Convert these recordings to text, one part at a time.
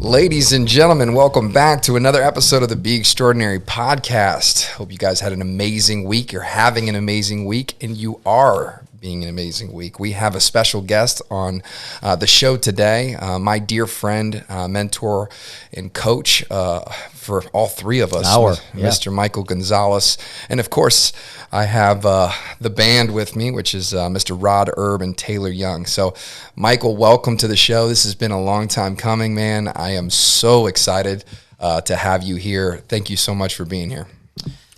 Ladies and gentlemen, welcome back to another episode of the Be Extraordinary podcast. Hope you guys had an amazing week. You're having an amazing week, and you are being an amazing week. We have a special guest on the show today, my dear friend, mentor, and coach for all three of us, Mr. Michael Gonzalez. And of course, I have the band with me, which is Mr. Rod Erb and Taylor Young. So, Michael, welcome to the show. This has been a long time coming, man. I am so excited to have you here. Thank you so much for being here.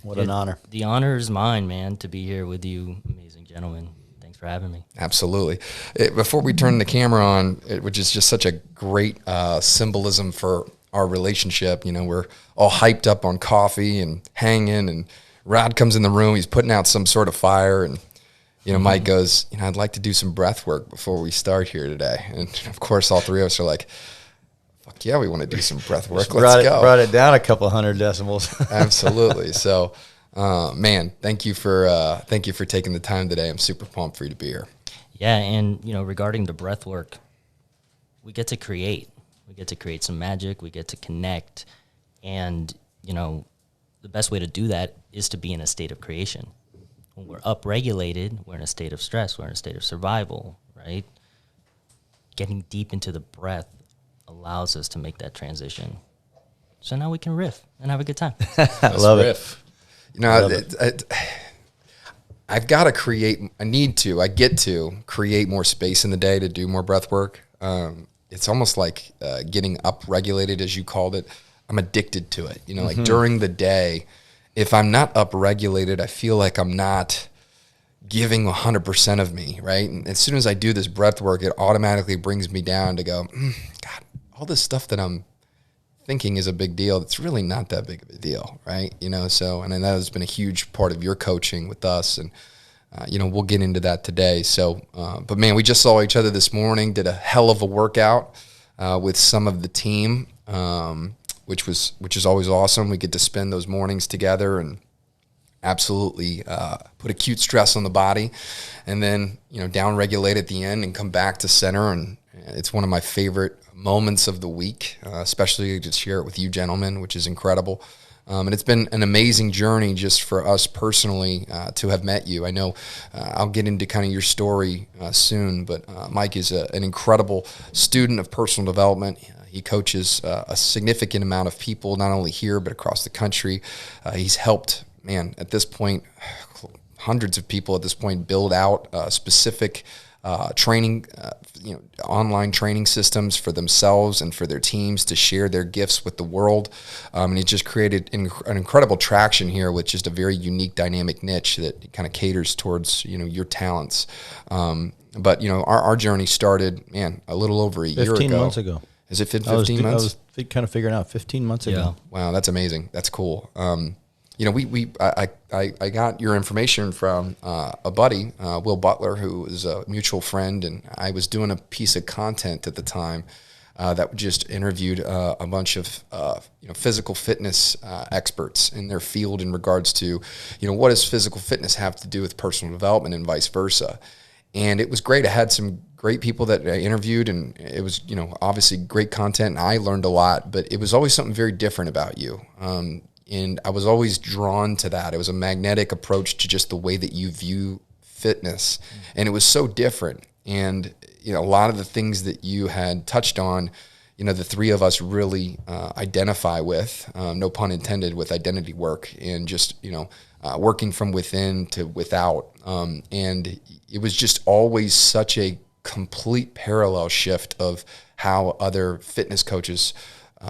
What an honor. The honor is mine, man, to be here with you, amazing gentlemen. Thanks for having me. Absolutely. Before we turn the camera on, which is just such a great symbolism for our relationship, you know, we're all hyped up on coffee and hanging, and Rod comes in the room, he's putting out some sort of fire, and, you know, Mike goes, you know, I'd like to do some breath work before we start here today. And, of course, all three of us are like, fuck yeah, we want to do some breath work. Let's go. Brought it down a couple hundred decibels. Absolutely. So, man, thank you for taking the time today. I'm super pumped for you to be here. Yeah, and, you know, regarding the breath work, we get to create. We get to create some magic. We get to connect. And, you know, the best way to do that is to be in a state of creation. When we're upregulated, we're in a state of stress. We're in a state of survival, right? Getting deep into the breath allows us to make that transition. So now we can riff and have a good time. I love it. You know, I've got to create, I get to create more space in the day to do more breath work. It's almost like getting upregulated, as you called it. I'm addicted to it. You know, like during the day, if I'm not upregulated, I feel like I'm not giving 100% of me, right? And as soon as I do this breath work, it automatically brings me down to go, God, all this stuff that I'm thinking is a big deal. It's really not that big of a deal, right? You know, so, and that has been a huge part of your coaching with us, and you know, we'll get into that today. So, but man, we just saw each other this morning, did a hell of a workout with some of the team, which is always awesome. We get to spend those mornings together and absolutely put acute stress on the body, and then, you know, down-regulate at the end and come back to center. And it's one of my favorite moments of the week, especially to share it with you gentlemen, which is incredible. And it's been an amazing journey just for us personally to have met you. I know I'll get into kind of your story soon, but Mike is an incredible student of personal development. He coaches a significant amount of people, not only here, but across the country. He's helped, man, at this point, hundreds of people at this point build out specific training, you know, online training systems for themselves and for their teams to share their gifts with the world. And he just created an incredible traction here with just a very unique dynamic niche that kind of caters towards, you know, your talents. But, you know, our journey started, man, a little over a year ago. 15 months ago. Is it 15 months? I was kind of figuring out 15 months ago. Wow, that's amazing. That's cool. You know, I got your information from a buddy, Will Butler, who is a mutual friend, and I was doing a piece of content at the time that just interviewed a bunch of you know, physical fitness experts in their field in regards to, you know, what does physical fitness have to do with personal development and vice versa. And it was great. I had some great people that I interviewed, and it was, you know, obviously great content, and I learned a lot, but it was always something very different about you. And I was always drawn to that. It was a magnetic approach to just the way that you view fitness. And it was so different. And, you know, a lot of the things that you had touched on, you know, the three of us really identify with, no pun intended, with identity work and just, you know, working from within to without. And it was just always such a complete parallel shift of how other fitness coaches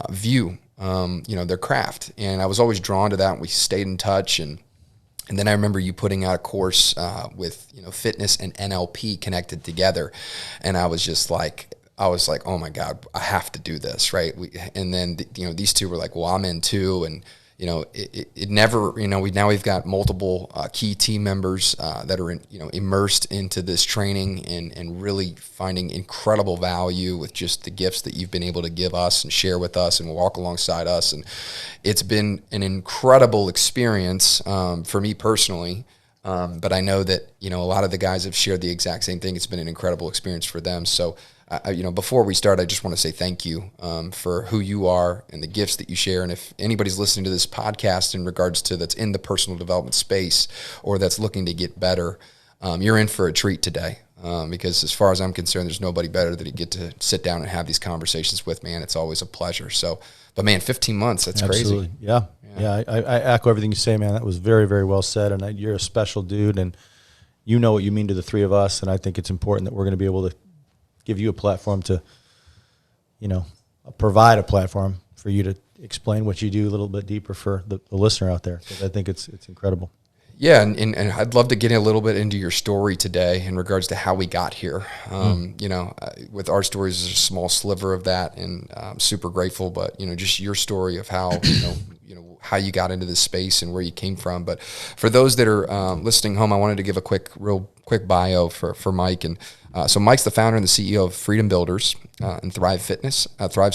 view you know, their craft. And I was always drawn to that, and we stayed in touch. And then I remember you putting out a course with, you know, fitness and NLP connected together. And I was like, oh my God, I have to do this, right? And then, you know, these two were like, well, I'm in too. And, you know, it never, you know, we've got multiple key team members that are, you know, immersed into this training and really finding incredible value with just the gifts that you've been able to give us and share with us and walk alongside us. And it's been an incredible experience for me personally. But I know that, you know, a lot of the guys have shared the exact same thing. It's been an incredible experience for them. So before we start, I just want to say thank you for who you are and the gifts that you share. And if anybody's listening to this podcast in regards to that's in the personal development space or that's looking to get better, you're in for a treat today. Because as far as I'm concerned, there's nobody better that you get to sit down and have these conversations with, man. It's always a pleasure. So, but man, 15 months, that's Absolutely. crazy. Yeah. I echo everything you say, man. That was very, very well said. And you're a special dude, and you know what you mean to the three of us. And I think it's important that we're going to be able to give you a platform to, provide a platform for you to explain what you do a little bit deeper for the listener out there. Because I think it's incredible. Yeah, and I'd love to get a little bit into your story today in regards to how we got here. With our stories, is a small sliver of that, and I'm super grateful. But just your story of how how you got into this space and where you came from. But for those that are listening home, I wanted to give a real quick bio for Mike. And so Mike's the founder and the CEO of Freedom Builderz and Thrive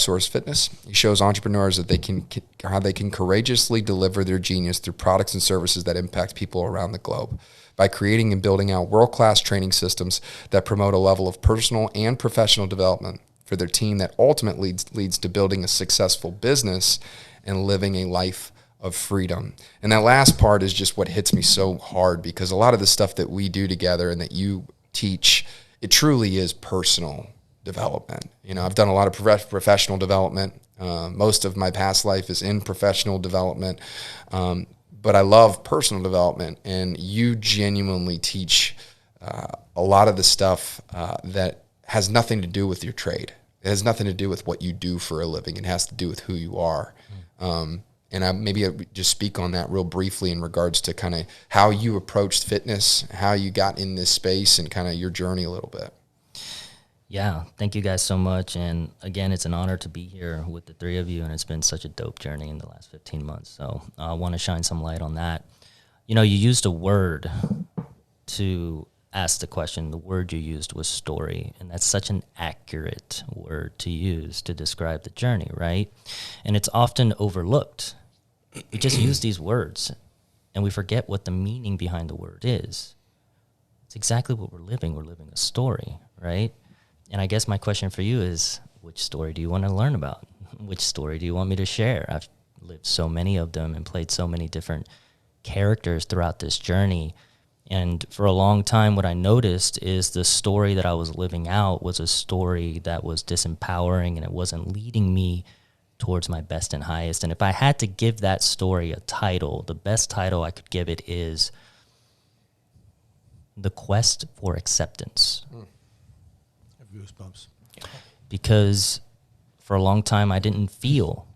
Source Fitness. He shows entrepreneurs that how they can courageously deliver their genius through products and services that impact people around the globe by creating and building out world-class training systems that promote a level of personal and professional development for their team that ultimately leads to building a successful business and living a life of freedom. And that last part is just what hits me so hard, because a lot of the stuff that we do together and that you teach, it truly is personal development. I've done a lot of professional development. Most of my past life is in professional development. But I love personal development, and you genuinely teach a lot of the stuff that has nothing to do with your trade. It has nothing to do with what you do for a living. It has to do with who you are. And I just speak on that real briefly in regards to kind of how you approached fitness, how you got in this space, and kind of your journey a little bit. Yeah, thank you guys so much. And again, it's an honor to be here with the three of you, and it's been such a dope journey in the last 15 months. So I want to shine some light on that. You used a word to ask the question. The word you used was story, and that's such an accurate word to use to describe the journey, right? And it's often overlooked. We just use these words, and we forget what the meaning behind the word is. It's exactly what we're living. We're living a story, right? And I guess my question for you is, which story do you want to learn about? Which story do you want me to share? I've lived so many of them and played so many different characters throughout this journey. And for a long time, what I noticed is the story that I was living out was a story that was disempowering, and it wasn't leading me towards my best and highest. And if I had to give that story a title, the best title I could give it is The Quest for Acceptance. I have goosebumps. Because for a long time, I didn't feel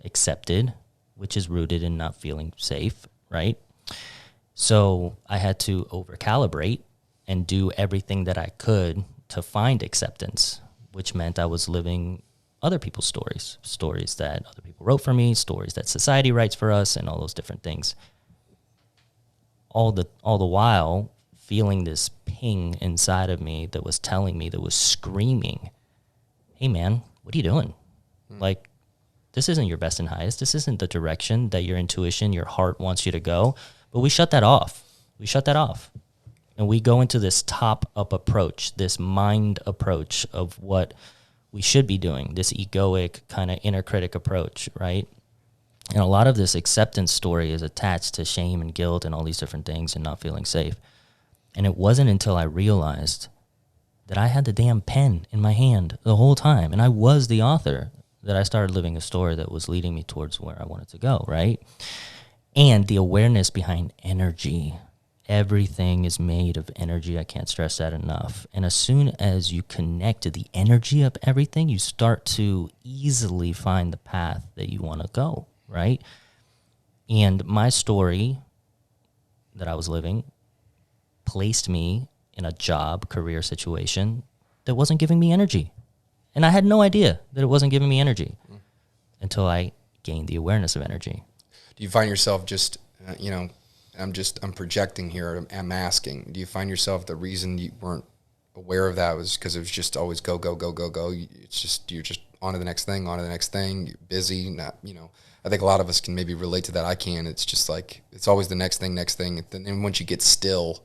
accepted, which is rooted in not feeling safe, right? So I had to overcalibrate and do everything that I could to find acceptance, which meant I was living other people's stories that other people wrote for me, stories that society writes for us, and all those different things. All the while feeling this ping inside of me that was telling me, that was screaming, hey man, what are you doing? Like, this isn't your best and highest. This isn't the direction that your intuition, your heart wants you to go. But we shut that off. And we go into this top-up approach, this mind approach of what we should be doing, this egoic kind of inner critic approach, right? And a lot of this acceptance story is attached to shame and guilt and all these different things and not feeling safe. And it wasn't until I realized that I had the damn pen in my hand the whole time, and I was the author, that I started living a story that was leading me towards where I wanted to go, right? And the awareness behind energy. Everything is made of energy. I can't stress that enough. And as soon as you connect to the energy of everything, you start to easily find the path that you want to go, right? And my story that I was living placed me in a job, career situation that wasn't giving me energy. And I had no idea that it wasn't giving me energy until I gained the awareness of energy. Do you find yourself just, I'm projecting here, I'm asking, do you find yourself the reason you weren't aware of that was because it was just always go, go, go, go, go. It's just, you're just on to the next thing, you're busy, I think a lot of us can maybe relate to that. I can. It's just like, it's always the next thing. And once you get still,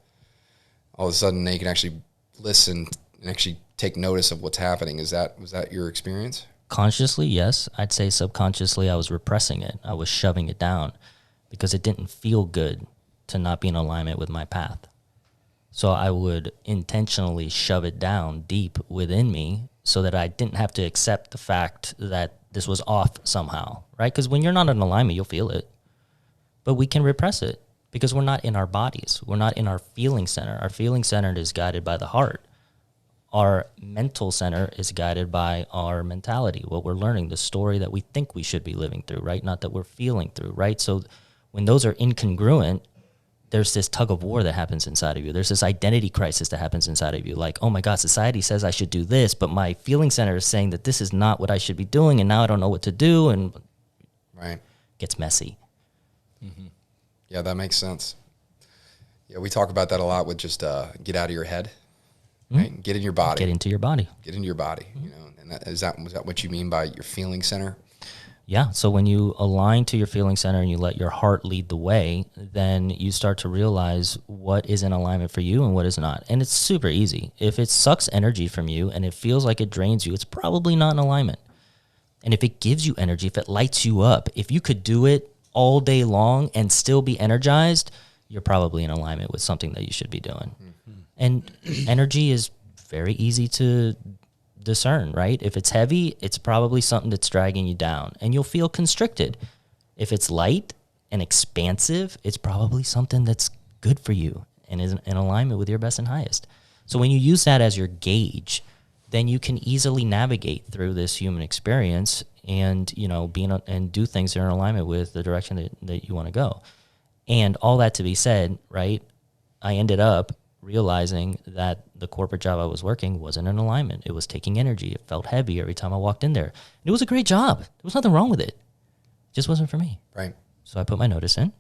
all of a sudden now you can actually listen and actually take notice of what's happening. Was that your experience? Consciously, yes. I'd say subconsciously, I was repressing it. I was shoving it down because it didn't feel good to not be in alignment with my path. So I would intentionally shove it down deep within me so that I didn't have to accept the fact that this was off somehow, right? Because when you're not in alignment, you'll feel it. But we can repress it because we're not in our bodies. We're not in our feeling center. Our feeling center is guided by the heart. Our mental center is guided by our mentality, what we're learning, the story that we think we should be living through, right? Not that we're feeling through, right? So when those are incongruent, there's this tug of war that happens inside of you. There's this identity crisis that happens inside of you. Like, oh my God, society says I should do this, but my feeling center is saying that this is not what I should be doing, and now I don't know what to do, and Right. it gets messy. Mm-hmm. Yeah, that makes sense. Yeah, we talk about that a lot with just get out of your head, right? Get in your body. Get into your body. Get into your body. You know, and was that what you mean by your feeling center? Yeah. So when you align to your feeling center and you let your heart lead the way, then you start to realize what is in alignment for you and what is not. And it's super easy. If it sucks energy from you and it feels like it drains you, it's probably not in alignment. And if it gives you energy, if it lights you up, if you could do it all day long and still be energized, you're probably in alignment with something that you should be doing. Mm-hmm. And energy is very easy to discern, right? If it's heavy, it's probably something that's dragging you down and you'll feel constricted. If it's light and expansive, it's probably something that's good for you and is in alignment with your best and highest. So when you use that as your gauge, then you can easily navigate through this human experience and, you know, and do things that are in alignment with the direction that you want to go. And all that to be said, right, I ended up realizing that the corporate job I was working wasn't in alignment. It was taking energy. It felt heavy every time I walked in there. It was a great job. There was nothing wrong with it. It just wasn't for me. Right. So I put my notice in,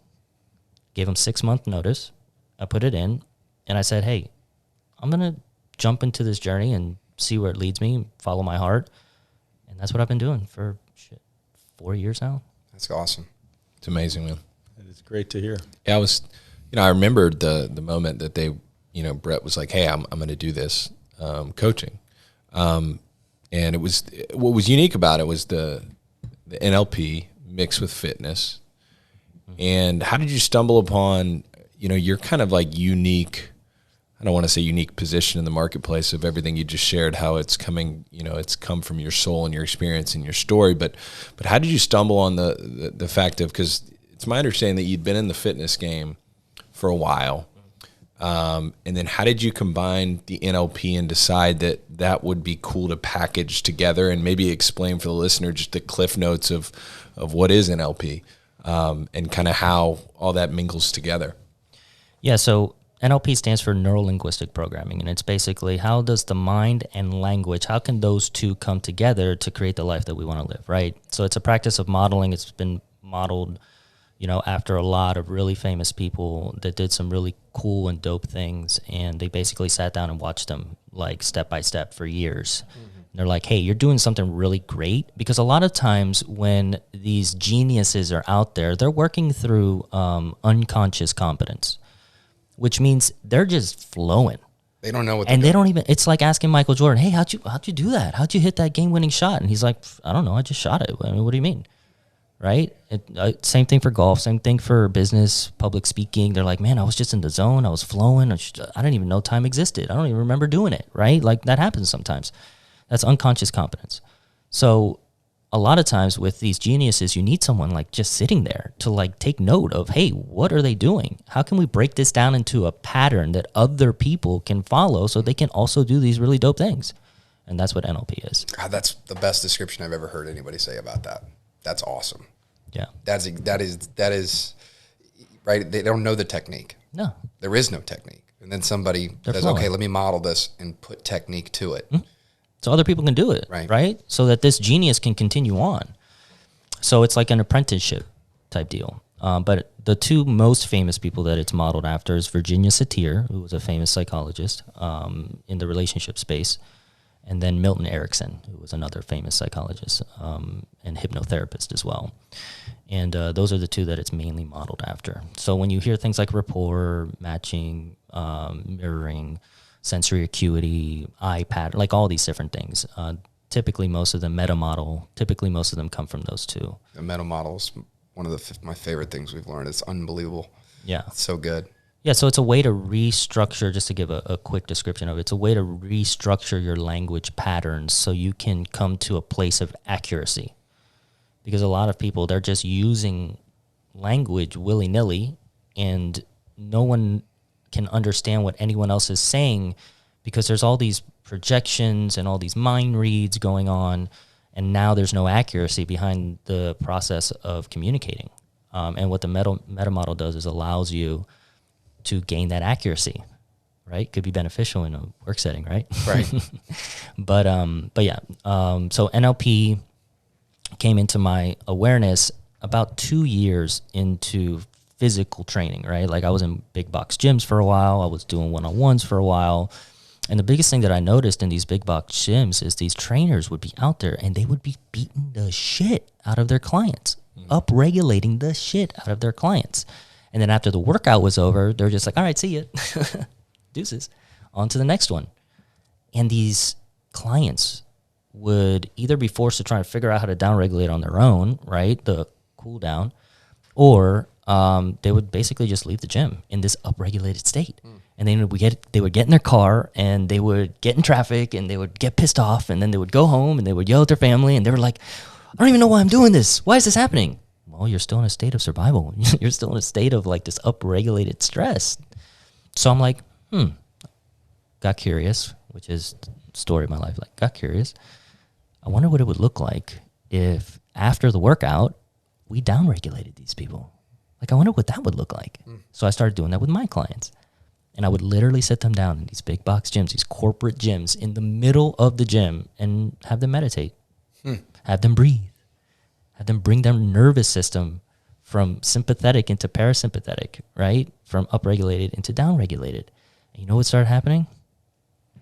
gave them 6-month notice. I put it in, and I said, hey, I'm going to jump into this journey and see where it leads me, follow my heart. And that's what I've been doing for 4 years now. That's awesome. It's amazing, man. It's great to hear. Yeah, I remember the moment that they, Brett was like, hey, I'm going to do this coaching. And it was, what was unique about it was the NLP mixed with fitness. And how did you stumble upon, your kind of like unique, I don't want to say unique position in the marketplace of everything you just shared, how it's coming, it's come from your soul and your experience and your story. But how did you stumble on the fact of, because it's my understanding that you'd been in the fitness game for a while. And then how did you combine the NLP and decide that would be cool to package together, and maybe explain for the listener just the cliff notes of what is NLP, and kind of how all that mingles together? Yeah, so NLP stands for Neuro-Linguistic Programming, and it's basically how does the mind and language, how can those two come together to create the life that we want to live, right? So it's a practice of modeling. It's been modeled, after a lot of really famous people that did some really cool and dope things, and they basically sat down and watched them like step by step for years. Mm-hmm. And they're like, hey, you're doing something really great, because a lot of times when these geniuses are out there, they're working through unconscious competence, which means they're just flowing. They don't know what and they don't even, it's like asking Michael Jordan, hey, how'd you do that? How'd you hit that game-winning shot? And he's like, I don't know, I just shot it. I mean, what do you mean? Right? Same thing for golf, same thing for business, public speaking. They're like, man, I was just in the zone. I was flowing. I didn't even know time existed. I don't even remember doing it, right? Like that happens sometimes. That's unconscious competence. So a lot of times with these geniuses, you need someone like just sitting there to like take note of, hey, what are they doing? How can we break this down into a pattern that other people can follow so they can also do these really dope things? And that's what NLP is. God, that's the best description I've ever heard anybody say about that. That's awesome. Yeah. That is right. They don't know the technique. No. There is no technique. And then somebody says, flowing. okay, let me model this and put technique to it. Mm-hmm. So other people can do it, right? So that this genius can continue on. So it's like an apprenticeship type deal. But the two most famous people that it's modeled after is Virginia Satir, who was a famous psychologist in the relationship space, and then Milton Erickson, who was another famous psychologist and hypnotherapist as well. And those are the two that it's mainly modeled after. So when you hear things like rapport, matching, mirroring, sensory acuity, eye pattern, like all these different things. Typically, most of the meta model, most of them come from those two. The meta model is one of my favorite things we've learned. It's unbelievable. Yeah. It's so good. Yeah, so it's a way to restructure, just to give a quick description of it, it's a way to restructure your language patterns so you can come to a place of accuracy. Because a lot of people, they're just using language willy-nilly, and no one can understand what anyone else is saying because there's all these projections and all these mind reads going on, and now there's no accuracy behind the process of communicating. And what the meta model does is allows you to gain that accuracy, right? Could be beneficial in a work setting, right? Right. But yeah. So NLP came into my awareness about 2 years into physical training, right? Like I was in big box gyms for a while. I was doing one-on-ones for a while. And the biggest thing that I noticed in these big box gyms is these trainers would be out there and they would be beating the shit out of their clients, up-regulating the shit out of their clients. And then after the workout was over, they're just like, all right, see ya. Deuces. On to the next one. And these clients would either be forced to try to figure out how to downregulate on their own, right? The cool down, or they would basically just leave the gym in this upregulated state. And then they would get in their car and they would get in traffic and they would get pissed off, and then they would go home and they would yell at their family, and they were like, I don't even know why I'm doing this. Why is this happening? Well, you're still in a state of survival. You're still in a state of like this upregulated stress. So I'm like, got curious, which is the story of my life. Like, got curious. I wonder what it would look like if after the workout, we downregulated these people. Like, I wonder what that would look like. So I started doing that with my clients. And I would literally sit them down in these big box gyms, these corporate gyms, in the middle of the gym and have them meditate, have them breathe, have them bring their nervous system from sympathetic into parasympathetic, right? From upregulated into downregulated. And you know what started happening?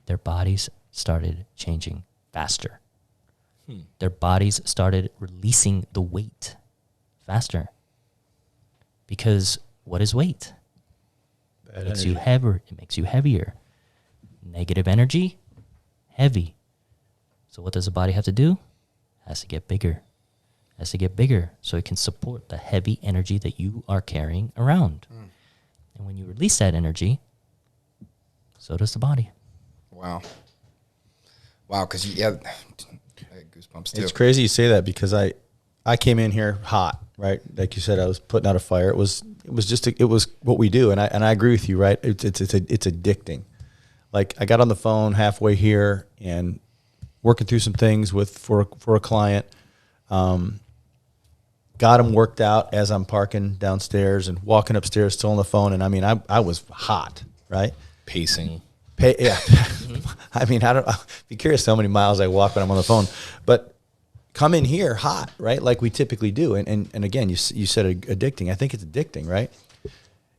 Their bodies started changing faster. Their bodies started releasing the weight faster. Because what is weight? It makes you heavier. It makes you heavier. Negative energy, heavy. So what does the body have to do? It has to get bigger. It has to get bigger so it can support the heavy energy that you are carrying around. And when you release that energy, so does the body. Wow. Because I had goosebumps too. It's crazy you say that because I came in here hot, right? Like you said, I was putting out a fire. It was what we do, and I agree with you, right? It's addicting. Like I got on the phone halfway here and working through some things for a client. Got him worked out as I'm parking downstairs and walking upstairs, still on the phone. And I mean, I was hot, right? Pacing. Yeah. I mean, I'd be curious how many miles I walk when I'm on the phone, but come in here hot, right? Like we typically do. And again, you said addicting. I think it's addicting, right?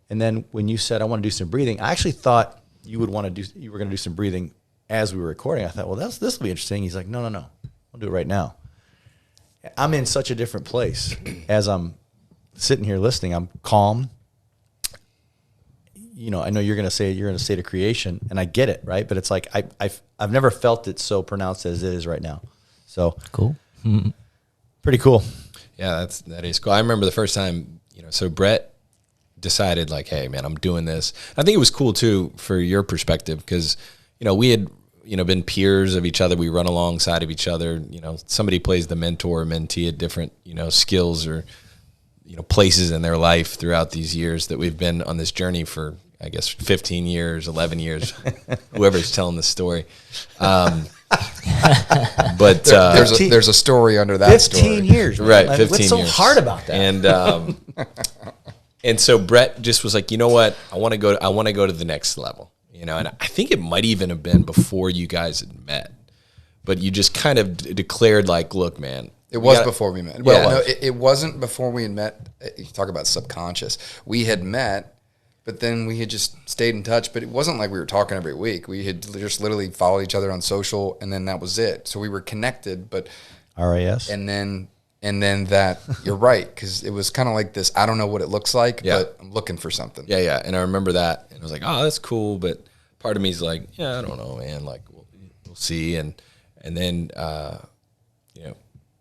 And then when you said, I want to do some breathing, I actually thought you were going to do some breathing as we were recording. I thought, well, this will be interesting. He's like, no. I'll do it right now. I'm in such a different place as I'm sitting here listening. I'm calm. You know, I know you're going to say you're in a state of creation, and I get it, right? But it's like I've never felt it so pronounced as it is right now. So cool. Pretty cool. Yeah, that is cool. I remember the first time, so Brett decided like, hey man, I'm doing this. I think it was cool too for your perspective because, we had, been peers of each other. We run alongside of each other. Somebody plays the mentor or mentee at different, skills or, places in their life throughout these years that we've been on this journey for, I guess, 15 years, 11 years, whoever's telling the story. But there's a story under that 15 years, right? Like, 15 what's so years. hard about that? And so Brett just was like, you know what? I want to go to the next level, and I think it might even have been before you guys had met, but you just kind of declared like, look, man. It was before we met. Well, no, it wasn't before we had met. You talk about subconscious. We had met, but then we had just stayed in touch. But it wasn't like we were talking every week. We had just literally followed each other on social, and then that was it. So we were connected, but RAS. And then that you're right, because it was kind of like this. I don't know what it looks like, but I'm looking for something. Yeah. And I remember that, and I was like, oh, that's cool. But part of me is like, yeah, I don't know, man. Like, we'll see. And then,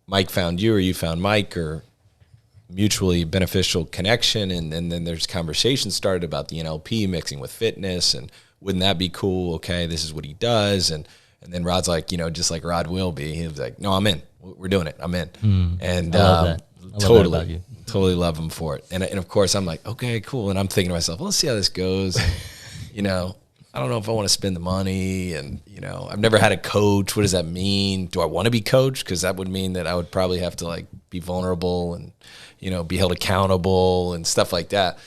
Mike found you, or you found Mike, or mutually beneficial connection. And then there's conversations started about the NLP mixing with fitness, and wouldn't that be cool? Okay, this is what he does. And then Rod's like, just like Rod will be, he was like, no, I'm in. We're doing it. I'm in. And I love that. I love that about you. Totally love him for it. And of course I'm like, okay, cool. And I'm thinking to myself, well, let's see how this goes. I don't know if I want to spend the money, and, I've never had a coach. What does that mean? Do I want to be coached? Because that would mean that I would probably have to like be vulnerable and, be held accountable and stuff like that.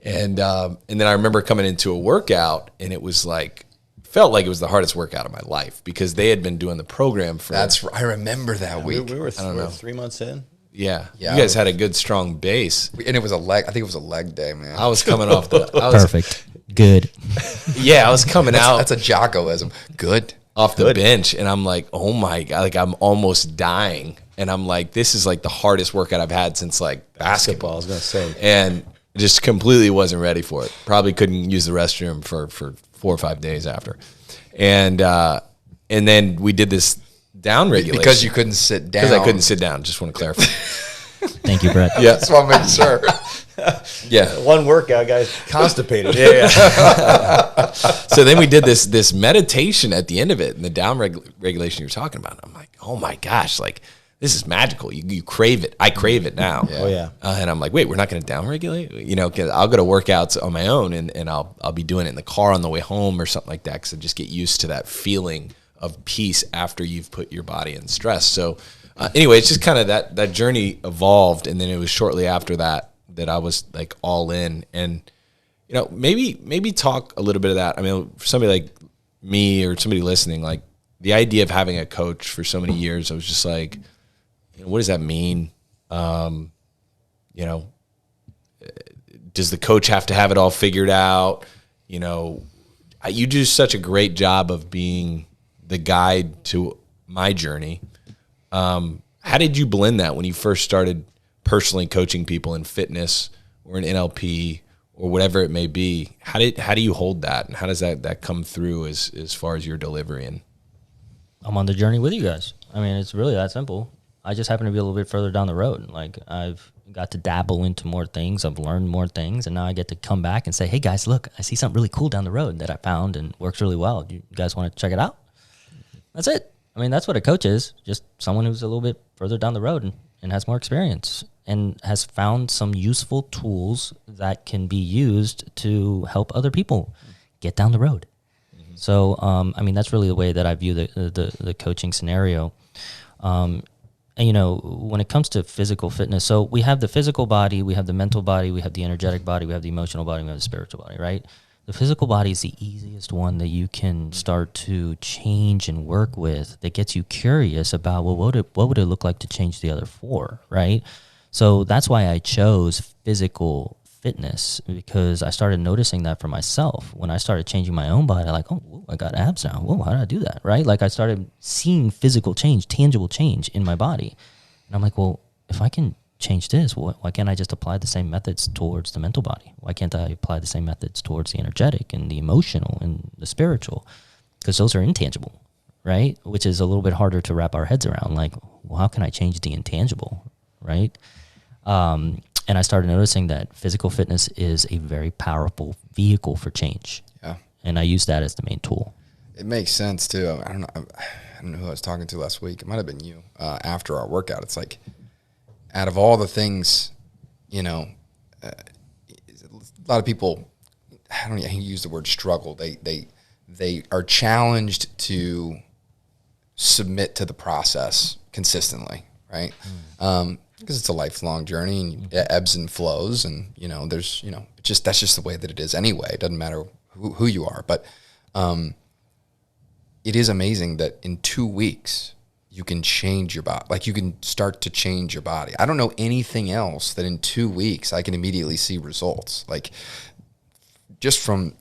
And then I remember coming into a workout, and it was like, felt like it was the hardest workout of my life, because they had been doing the program for. I remember that week. We were 3 months in. Yeah. You guys had a good, strong base. And it was a leg. I think it was a leg day, man. I was coming off Perfect. Good. Yeah, I was coming out. That's a Jockoism. Good. Off the bench, and I'm like, oh my God, like I'm almost dying. And I'm like, this is like the hardest workout I've had since like basketball. I was going to say. And just completely wasn't ready for it. Probably couldn't use the restroom for 4 or 5 days after. And then we did this down regulation. Because you couldn't sit down. Because I couldn't sit down. Just want to clarify. Thank you, Brett. Yeah. That's what I'm making sure. Yeah. One workout, guys, constipated. Yeah. So then we did this meditation at the end of it, and the down regulation you're talking about. I'm like, oh my gosh, like this is magical. You crave it. I crave it now. Yeah. Oh yeah. And I'm like, wait, we're not going to down regulate? Because I'll go to workouts on my own, and I'll be doing it in the car on the way home or something like that, because I just get used to that feeling of peace after you've put your body in stress. So anyway, it's just kind of that journey evolved, and then it was shortly after that I was like all in. And maybe talk a little bit of that. I mean, for somebody like me or somebody listening, like the idea of having a coach for so many years, I was just like, what does that mean? Does the coach have to have it all figured out? You do such a great job of being the guide to my journey. How did you blend that when you first started personally coaching people in fitness or in NLP or whatever it may be? How do you hold that, and how does that come through as far as your delivery? And I'm on the journey with you guys. I mean, it's really that simple. I just happen to be a little bit further down the road. Like, I've got to dabble into more things. I've learned more things, and now I get to come back and say, hey guys, look, I see something really cool down the road that I found and works really well. Do you guys want to check it out? That's it. I mean, that's what a coach is, just someone who's a little bit further down the road and has more experience and has found some useful tools that can be used to help other people get down the road. Mm-hmm. So, I mean, that's really the way that I view the coaching scenario. And, when it comes to physical fitness, so we have the physical body, we have the mental body, we have the energetic body, we have the emotional body, we have the spiritual body, right? The physical body is the easiest one that you can start to change and work with, that gets you curious about, well, what would it look like to change the other 4, right? So that's why I chose physical fitness, because I started noticing that for myself. When I started changing my own body, like, oh, I got abs now. Whoa, how did I do that, right? Like, I started seeing physical change, tangible change in my body. And I'm like, well, if I can change this, why can't I just apply the same methods towards the mental body? Why can't I apply the same methods towards the energetic and the emotional and the spiritual? Because those are intangible, right? Which is a little bit harder to wrap our heads around. Like, well, how can I change the intangible, right? And I started noticing that physical fitness is a very powerful vehicle for change. Yeah. And I use that as the main tool. It makes sense too. I don't know who I was talking to last week. It might have been you. After our workout, it's like, out of all the things, a lot of people, I don't even use the word struggle. They are challenged to submit to the process consistently, right? Because it's a lifelong journey, and it ebbs and flows, and there's that's just the way that it is anyway. It doesn't matter who you are, but it is amazing that in 2 weeks you can change your body. Like, you can start to change your body. I don't know anything else that in 2 weeks I can immediately see results. Like, just from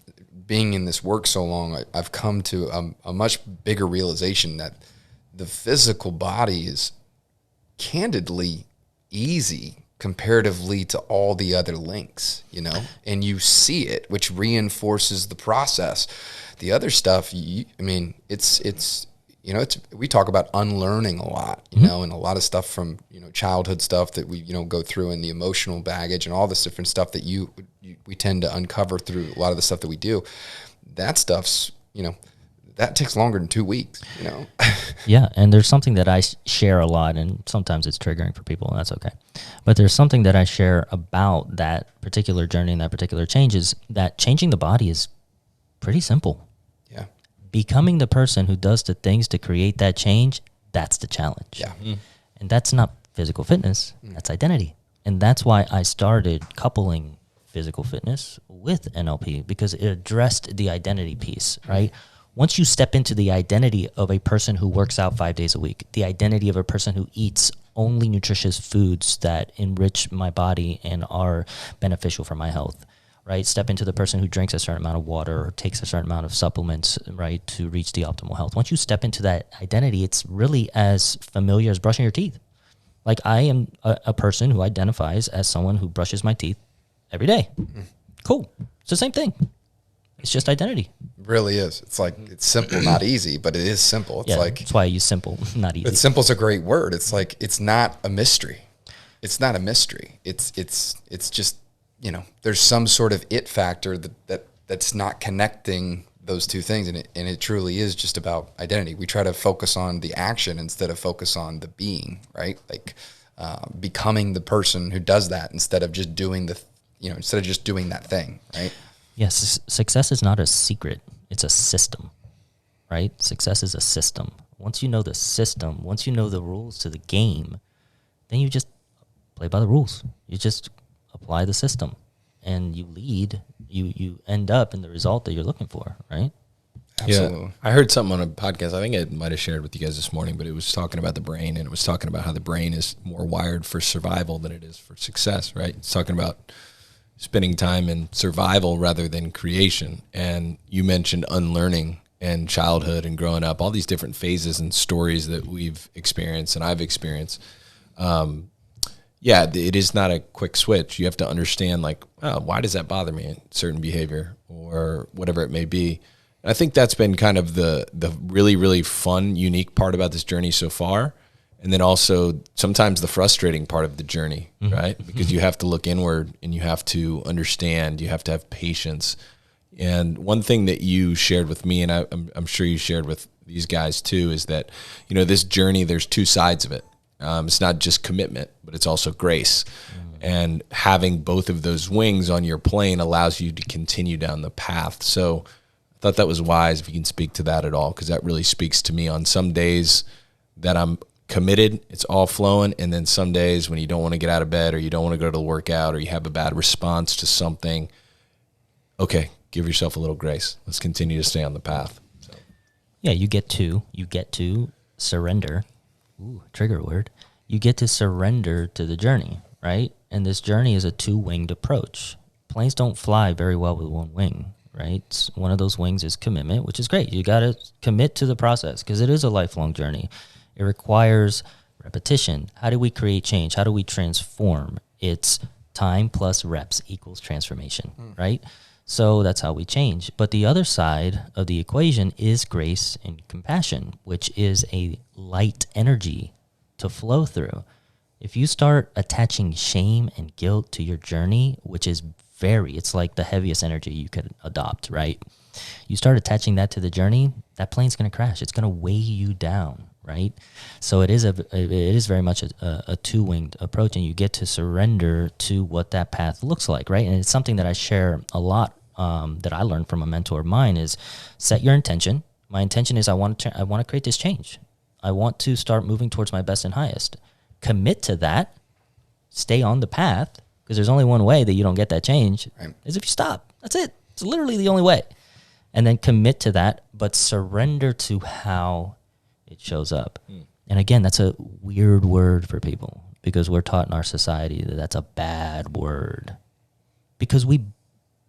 being in this work so long, I've come to a much bigger realization that the physical body is candidly easy comparatively to all the other links, and you see it, which reinforces the process. The other stuff, we talk about unlearning a lot, and a lot of stuff from, childhood stuff that we, go through, and the emotional baggage and all this different stuff that we tend to uncover through a lot of the stuff that we do. That stuff's, that takes longer than 2 weeks, Yeah, and there's something that I share a lot, and sometimes it's triggering for people, and that's okay. But there's something that I share about that particular journey and that particular change is that changing the body is pretty simple. Yeah. Becoming the person who does the things to create that change, that's the challenge. Yeah. And that's not physical fitness, that's identity. And that's why I started coupling physical fitness with NLP, because it addressed the identity piece, right? Once you step into the identity of a person who works out 5 days a week, the identity of a person who eats only nutritious foods that enrich my body and are beneficial for my health, right? Step into the person who drinks a certain amount of water or takes a certain amount of supplements, right, to reach the optimal health. Once you step into that identity, it's really as familiar as brushing your teeth. Like, I am a person who identifies as someone who brushes my teeth every day. Cool. It's the same thing. It's just identity. It really is. It's like, it's simple, not easy, but it is simple. It's like, that's why I use simple, not easy. But simple's a great word. It's like, it's not a mystery. It's not a mystery. It's just, there's some sort of it factor that's not connecting those two things. And it truly is just about identity. We try to focus on the action instead of focus on the being, right? Like, becoming the person who does that instead of just doing instead of just doing that thing, right? Yes, success is not a secret. It's a system, right? Success is a system. Once you know the system, once you know the rules to the game, then you just play by the rules. You just apply the system, and you lead. You end up in the result that you're looking for, right? Absolutely. Yeah, I heard something on a podcast. I think I might have shared with you guys this morning, but it was talking about the brain, and it was talking about how the brain is more wired for survival than it is for success, right? It's talking about spending time in survival rather than creation. And you mentioned unlearning and childhood and growing up, all these different phases and stories that we've experienced and I've experienced. It is not a quick switch. You have to understand, like, oh, why does that bother me, certain behavior or whatever it may be. And I think that's been kind of the really, really fun, unique part about this journey so far. And then also sometimes the frustrating part of the journey, right? Because you have to look inward and you have to understand, you have to have patience. And one thing that you shared with me, and I'm sure you shared with these guys too, is that, this journey, there's two sides of it. It's not just commitment, but it's also grace. And having both of those wings on your plane allows you to continue down the path. So I thought that was wise, if you can speak to that at all, because that really speaks to me on some days that I'm committed, it's all flowing, and then some days when you don't want to get out of bed or you don't want to go to the workout or you have a bad response to something, okay, give yourself a little grace. Let's continue to stay on the path. So. Yeah, you get to surrender. Ooh, trigger word. You get to surrender to the journey, right? And this journey is a two-winged approach. Planes don't fly very well with one wing, right? One of those wings is commitment, which is great. You got to commit to the process because it is a lifelong journey. It requires repetition. How do we create change? How do we transform? It's time plus reps equals transformation, right? So that's how we change. But the other side of the equation is grace and compassion, which is a light energy to flow through. If you start attaching shame and guilt to your journey, which is it's like the heaviest energy you could adopt, right? You start attaching that to the journey, that plane's going to crash. It's going to weigh you down, right? So it is very much a two-winged approach, and you get to surrender to what that path looks like, right? And it's something that I share a lot that I learned from a mentor of mine is set your intention. My intention is I want to create this change. I want to start moving towards my best and highest. Commit to that. Stay on the path, because there's only one way that you don't get that change, right, is if you stop. That's it. It's literally the only way. And then commit to that, but surrender to how it shows up. And again, that's a weird word for people because we're taught in our society that that's a bad word because we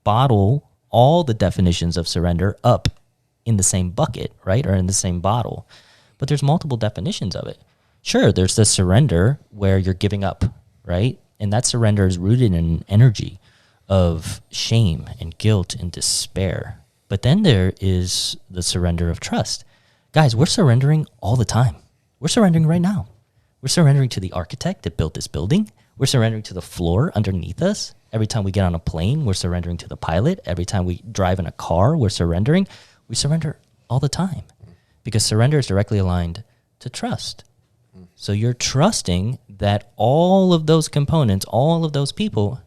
bottle all the definitions of surrender up in the same bucket, right? Or in the same bottle. But there's multiple definitions of it. Sure, there's the surrender where you're giving up, right? And that surrender is rooted in an energy of shame and guilt and despair. But then there is the surrender of trust. Guys, we're surrendering all the time. We're surrendering right now. We're surrendering to the architect that built this building. We're surrendering to the floor underneath us. Every time we get on a plane, we're surrendering to the pilot. Every time we drive in a car, we're surrendering. We surrender all the time because surrender is directly aligned to trust. So you're trusting that all of those components, all of those people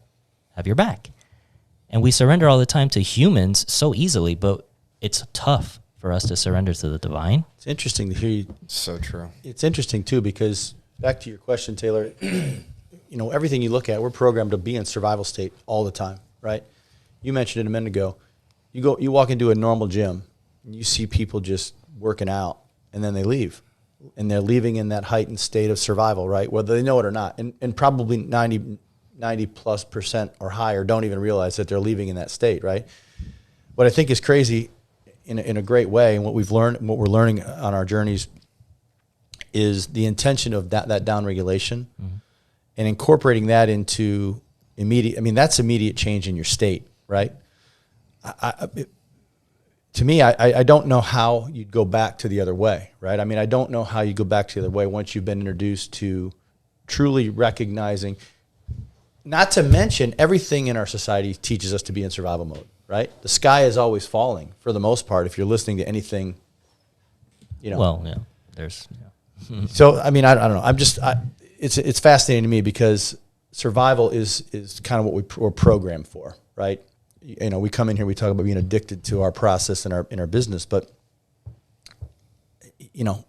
have your back. And we surrender all the time to humans so easily, but it's tough for us to surrender to the divine. It's interesting to hear you. So true. It's interesting too, because back to your question, Taylor, everything you look at, we're programmed to be in survival state all the time, right? You mentioned it a minute ago. You walk into a normal gym and you see people just working out and then they leave. And they're leaving in that heightened state of survival, right? Whether they know it or not. And probably 90+% or higher don't even realize that they're leaving in that state, right? What I think is crazy in a great way, and what we're learning on our journeys is the intention of that down regulation and incorporating that into that's immediate change in your state, right? To me, I don't know how you'd go back to the other way, right? I don't know how you go back to the other way once you've been introduced to truly recognizing, not to mention everything in our society teaches us to be in survival mode, right? The sky is always falling for the most part if you're listening to anything, Well, yeah, there's, yeah. So, I don't know. It's fascinating to me because survival is kind of what we're programmed for, right? We come in here, we talk about being addicted to our process in our business, but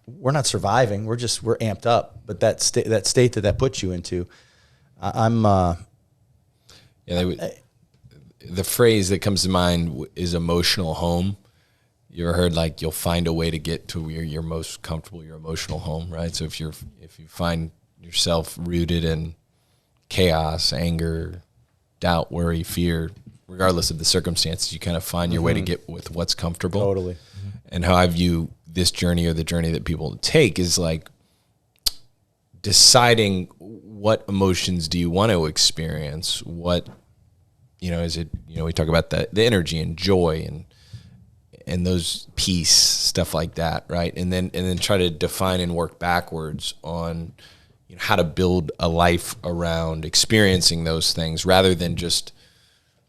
we're not surviving. We're amped up. But that state that puts you into, the phrase that comes to mind is emotional home. You ever heard you'll find a way to get to where you're most comfortable, your emotional home, right? So if you find yourself rooted in chaos, anger, doubt, worry, fear, regardless of the circumstances, you kind of find your way to get with what's comfortable. Totally. And how I view this journey, or the journey that people take, is deciding what emotions do you want to experience. What, is it, we talk about the energy and joy and those peace, stuff like that, right? And then try to define and work backwards on how to build a life around experiencing those things, rather than just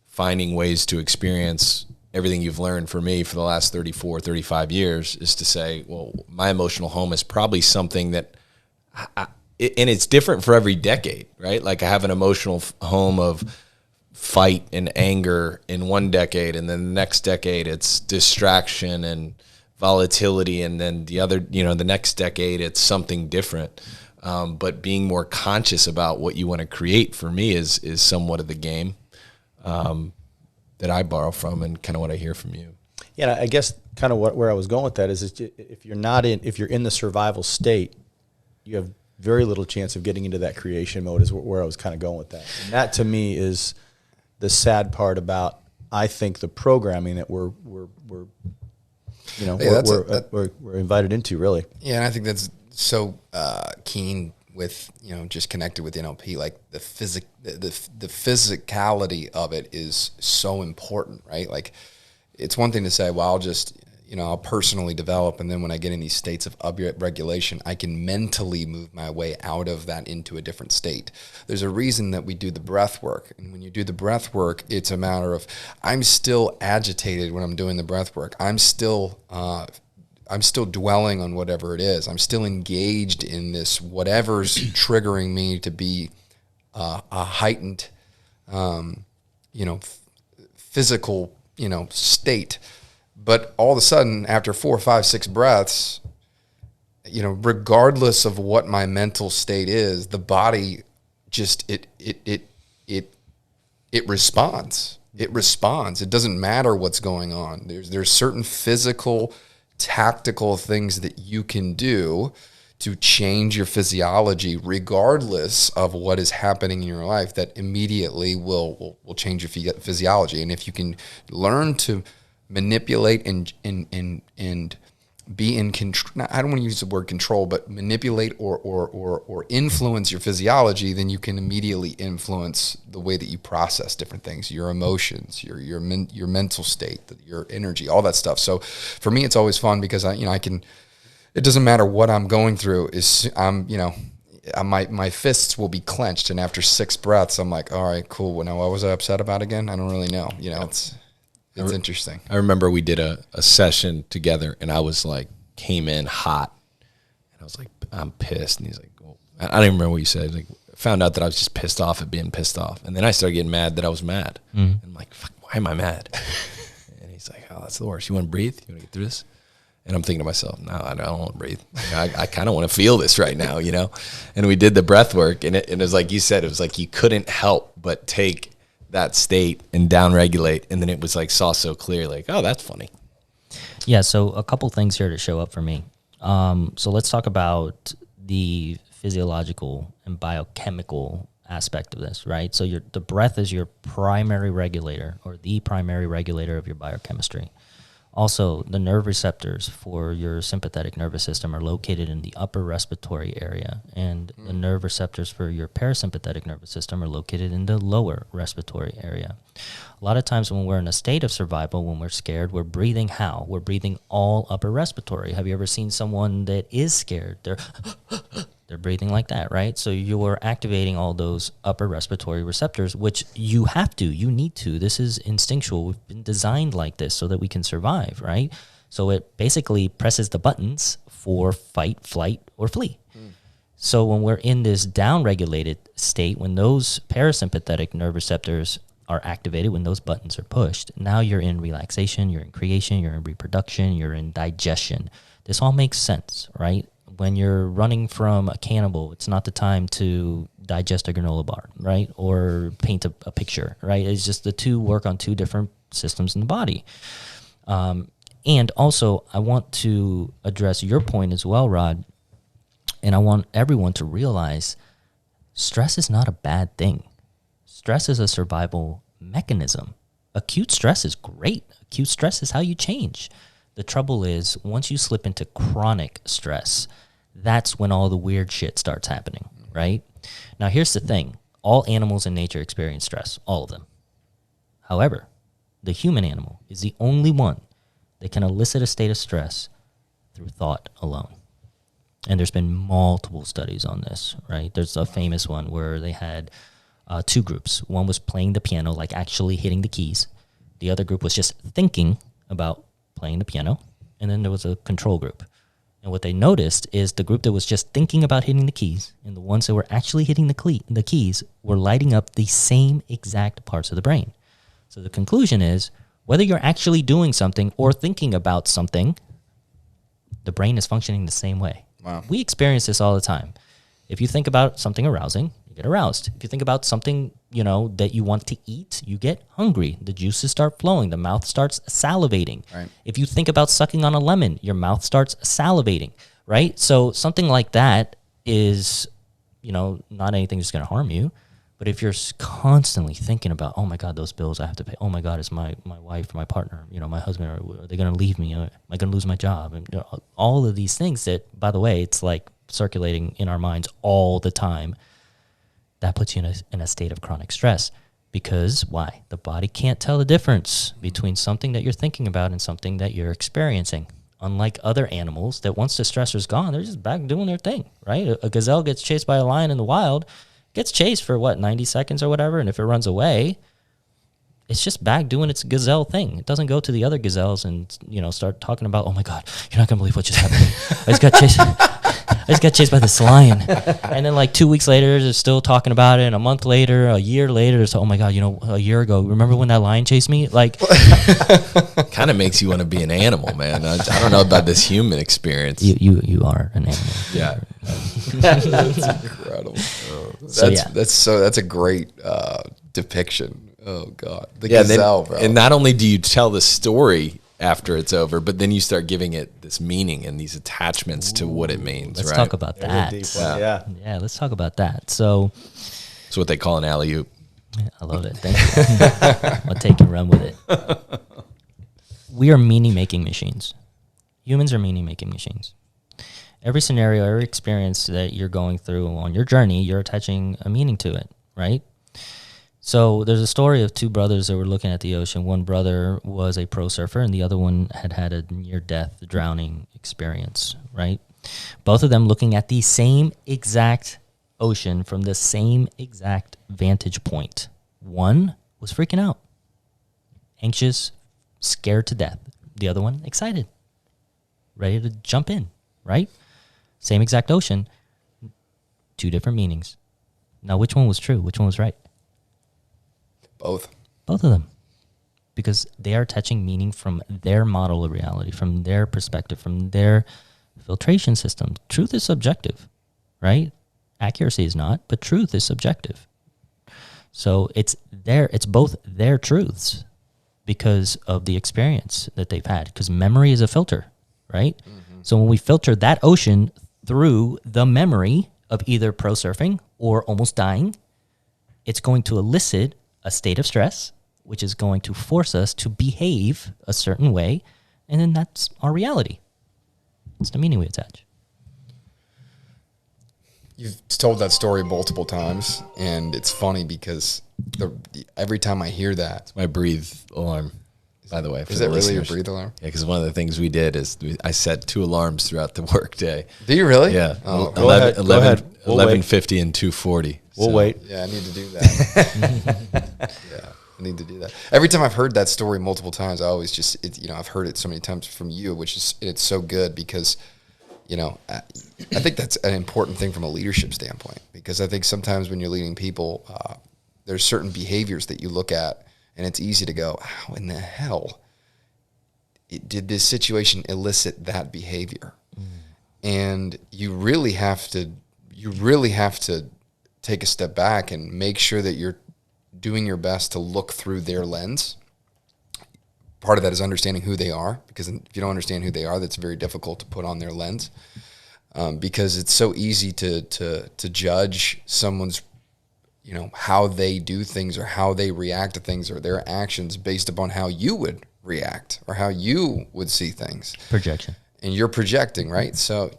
finding ways to experience everything you've learned. For me, for the last 34, 35 years, is to say, well, my emotional home is probably something that, and it's different for every decade, right? I have an emotional home of fight and anger in one decade, and then the next decade it's distraction and volatility, and then the other, the next decade it's something different. But being more conscious about what you want to create, for me, is somewhat of the game that I borrow from, and kind of what I hear from you. Yeah, I guess kind of where I was going with that is if you're in the survival state, you have very little chance of getting into that creation mode. Is where I was kind of going with that. And that to me is the sad part about, I think, the programming that we're invited into, really. Yeah, and I think that's so keen with just connected with NLP, the physicality of it is so important, right? It's one thing to say, well, I'll just I'll personally develop, and then when I get in these states of upregulation, I can mentally move my way out of that into a different state. There's a reason that we do the breath work, and when you do the breath work, it's a matter of, I'm still agitated when I'm doing the breath work. I'm still dwelling on whatever it is. I'm still engaged in this, whatever's triggering me to be a heightened, physical, state. But all of a sudden, after 4, 5, 6 breaths, regardless of what my mental state is, the body just it responds. It responds. It doesn't matter what's going on. There's certain physical, tactical things that you can do to change your physiology, regardless of what is happening in your life, that immediately will change your physiology. And if you can learn to manipulate and be in control. I don't want to use the word control, but manipulate or influence your physiology, then you can immediately influence the way that you process different things, your emotions, your mental state, your energy, all that stuff. So for me, it's always fun because I can. It doesn't matter what I'm going through. My fists will be clenched, and after 6 breaths, I'm like, all right, cool. Well, now what was I upset about again? I don't really know. It's interesting. I remember we did a session together, and I was like, came in hot, and I was like, I'm pissed. And he's like, well, I don't even remember what you said. Like, I found out that I was just pissed off at being pissed off, and then I started getting mad that I was mad. And I'm like, fuck, why am I mad? And he's like, oh, that's the worst. You want to breathe? You want to get through this? And I'm thinking to myself, no, I don't want to breathe. I kind of want to feel this right now, And we did the breath work, and it was like you said, it was like you couldn't help but take that state and downregulate, and then it was like saw so clear, like, oh, that's funny. Yeah, so a couple things here to show up for me. So let's talk about the physiological and biochemical aspect of this, right? So the breath is your primary regulator, or the primary regulator of your biochemistry. Also, the nerve receptors for your sympathetic nervous system are located in the upper respiratory area, and the nerve receptors for your parasympathetic nervous system are located in the lower respiratory area. A lot of times when we're in a state of survival, when we're scared, we're breathing how? We're breathing all upper respiratory. Have you ever seen someone that is scared? They're breathing like that, right? So you're activating all those upper respiratory receptors, which you have to, you need to. This is instinctual. We've been designed like this so that we can survive, right? So it basically presses the buttons for fight, flight, or flee. So when we're in this downregulated state, when those parasympathetic nerve receptors are activated, when those buttons are pushed, now you're in relaxation, you're in creation, you're in reproduction, you're in digestion. This all makes sense, right? When you're running from a cannibal, it's not the time to digest a granola bar, right? Or paint a picture, right? It's just the two work on two different systems in the body. And also, I want to address your point as well, Rod, and I want everyone to realize stress is not a bad thing. Stress is a survival mechanism. Acute stress is great. Acute stress is how you change. The trouble is, once you slip into chronic stress, that's when all the weird shit starts happening, right? Now, here's the thing. All animals in nature experience stress, all of them. However, the human animal is the only one that can elicit a state of stress through thought alone. And there's been multiple studies on this, right? There's a famous one where they had 2 groups. One was playing the piano, like actually hitting the keys. The other group was just thinking about playing the piano. And then there was a control group. And what they noticed is the group that was just thinking about hitting the keys and the ones that were actually hitting the keys were lighting up the same exact parts of the brain. So the conclusion is, whether you're actually doing something or thinking about something, the brain is functioning the same way. Wow. We experience this all the time. If you think about something arousing, you get aroused. If you think about something, that you want to eat, you get hungry. The juices start flowing. The mouth starts salivating. Right. If you think about sucking on a lemon, your mouth starts salivating, right? So something like that is, not anything that's going to harm you. But if you're constantly thinking about, oh my God, those bills I have to pay. Oh my God, is my wife, my partner, my husband, are they going to leave me? Am I going to lose my job? And all of these things that, by the way, it's like circulating in our minds all the time. That puts you in a state of chronic stress. Because why? The body can't tell the difference between something that you're thinking about and something that you're experiencing. Unlike other animals that once the stressor's gone, they're just back doing their thing, right? A gazelle gets chased by a lion in the wild, gets chased for 90 seconds or whatever, and if it runs away, it's just back doing its gazelle thing. It doesn't go to the other gazelles and, start talking about, oh my God, you're not going to believe what just happened. I just got chased by this lion. And then 2 weeks later, they're still talking about it. And a month later, a year later, they're so, oh my God, a year ago, remember when that lion chased me? Kind of makes you want to be an animal, man. I don't know about this human experience. You are an animal. Yeah. That's incredible. That's a great depiction. Oh God, the gazelle, bro. And not only do you tell the story after it's over, but then you start giving it this meaning and these attachments to what it means. Let's right? talk about that. Yeah, let's talk about that. So, it's what they call an alley-oop. I love it. Thank you. I'll take and run with it. We are meaning-making machines. Humans are meaning-making machines. Every scenario, every experience that you're going through on your journey, you're attaching a meaning to it, right? So there's a story of two brothers that were looking at the ocean. One brother was a pro surfer, and the other one had a near-death drowning experience, right? Both of them looking at the same exact ocean from the same exact vantage point. One was freaking out, anxious, scared to death. The other one, excited, ready to jump in, right? Same exact ocean, two different meanings. Now, which one was true? Which one was right? Both. Both of them. Because they are attaching meaning from their model of reality, from their perspective, from their filtration system. Truth is subjective, right? Accuracy is not, but truth is subjective. So it's both their truths because of the experience that they've had. Because memory is a filter, right? Mm-hmm. So when we filter that ocean through the memory of either pro surfing or almost dying, it's going to elicit a state of stress, which is going to force us to behave a certain way, and then that's our reality. It's the meaning we attach. You've told that story multiple times, and it's funny because every time I hear that... It's my breathe alarm, by the way. Is that really your breathe alarm? Yeah, because one of the things we did is I set 2 alarms throughout the workday. Do you really? Yeah. Oh, 11:50 and 2:40. We'll wait. Yeah, I need to do that. Yeah, I need to do that. Every time I've heard that story multiple times, I always just, I've heard it so many times from you, which is, it's so good because, I think that's an important thing from a leadership standpoint, because I think sometimes when you're leading people, there's certain behaviors that you look at and it's easy to go, how in the hell did this situation elicit that behavior? And you really have to take a step back and make sure that you're doing your best to look through their lens. Part of that is understanding who they are, because if you don't understand who they are, that's very difficult to put on their lens, because it's so easy to judge someone's, how they do things or how they react to things or their actions based upon how you would react or how you would see things. Projection. And you're projecting, right? So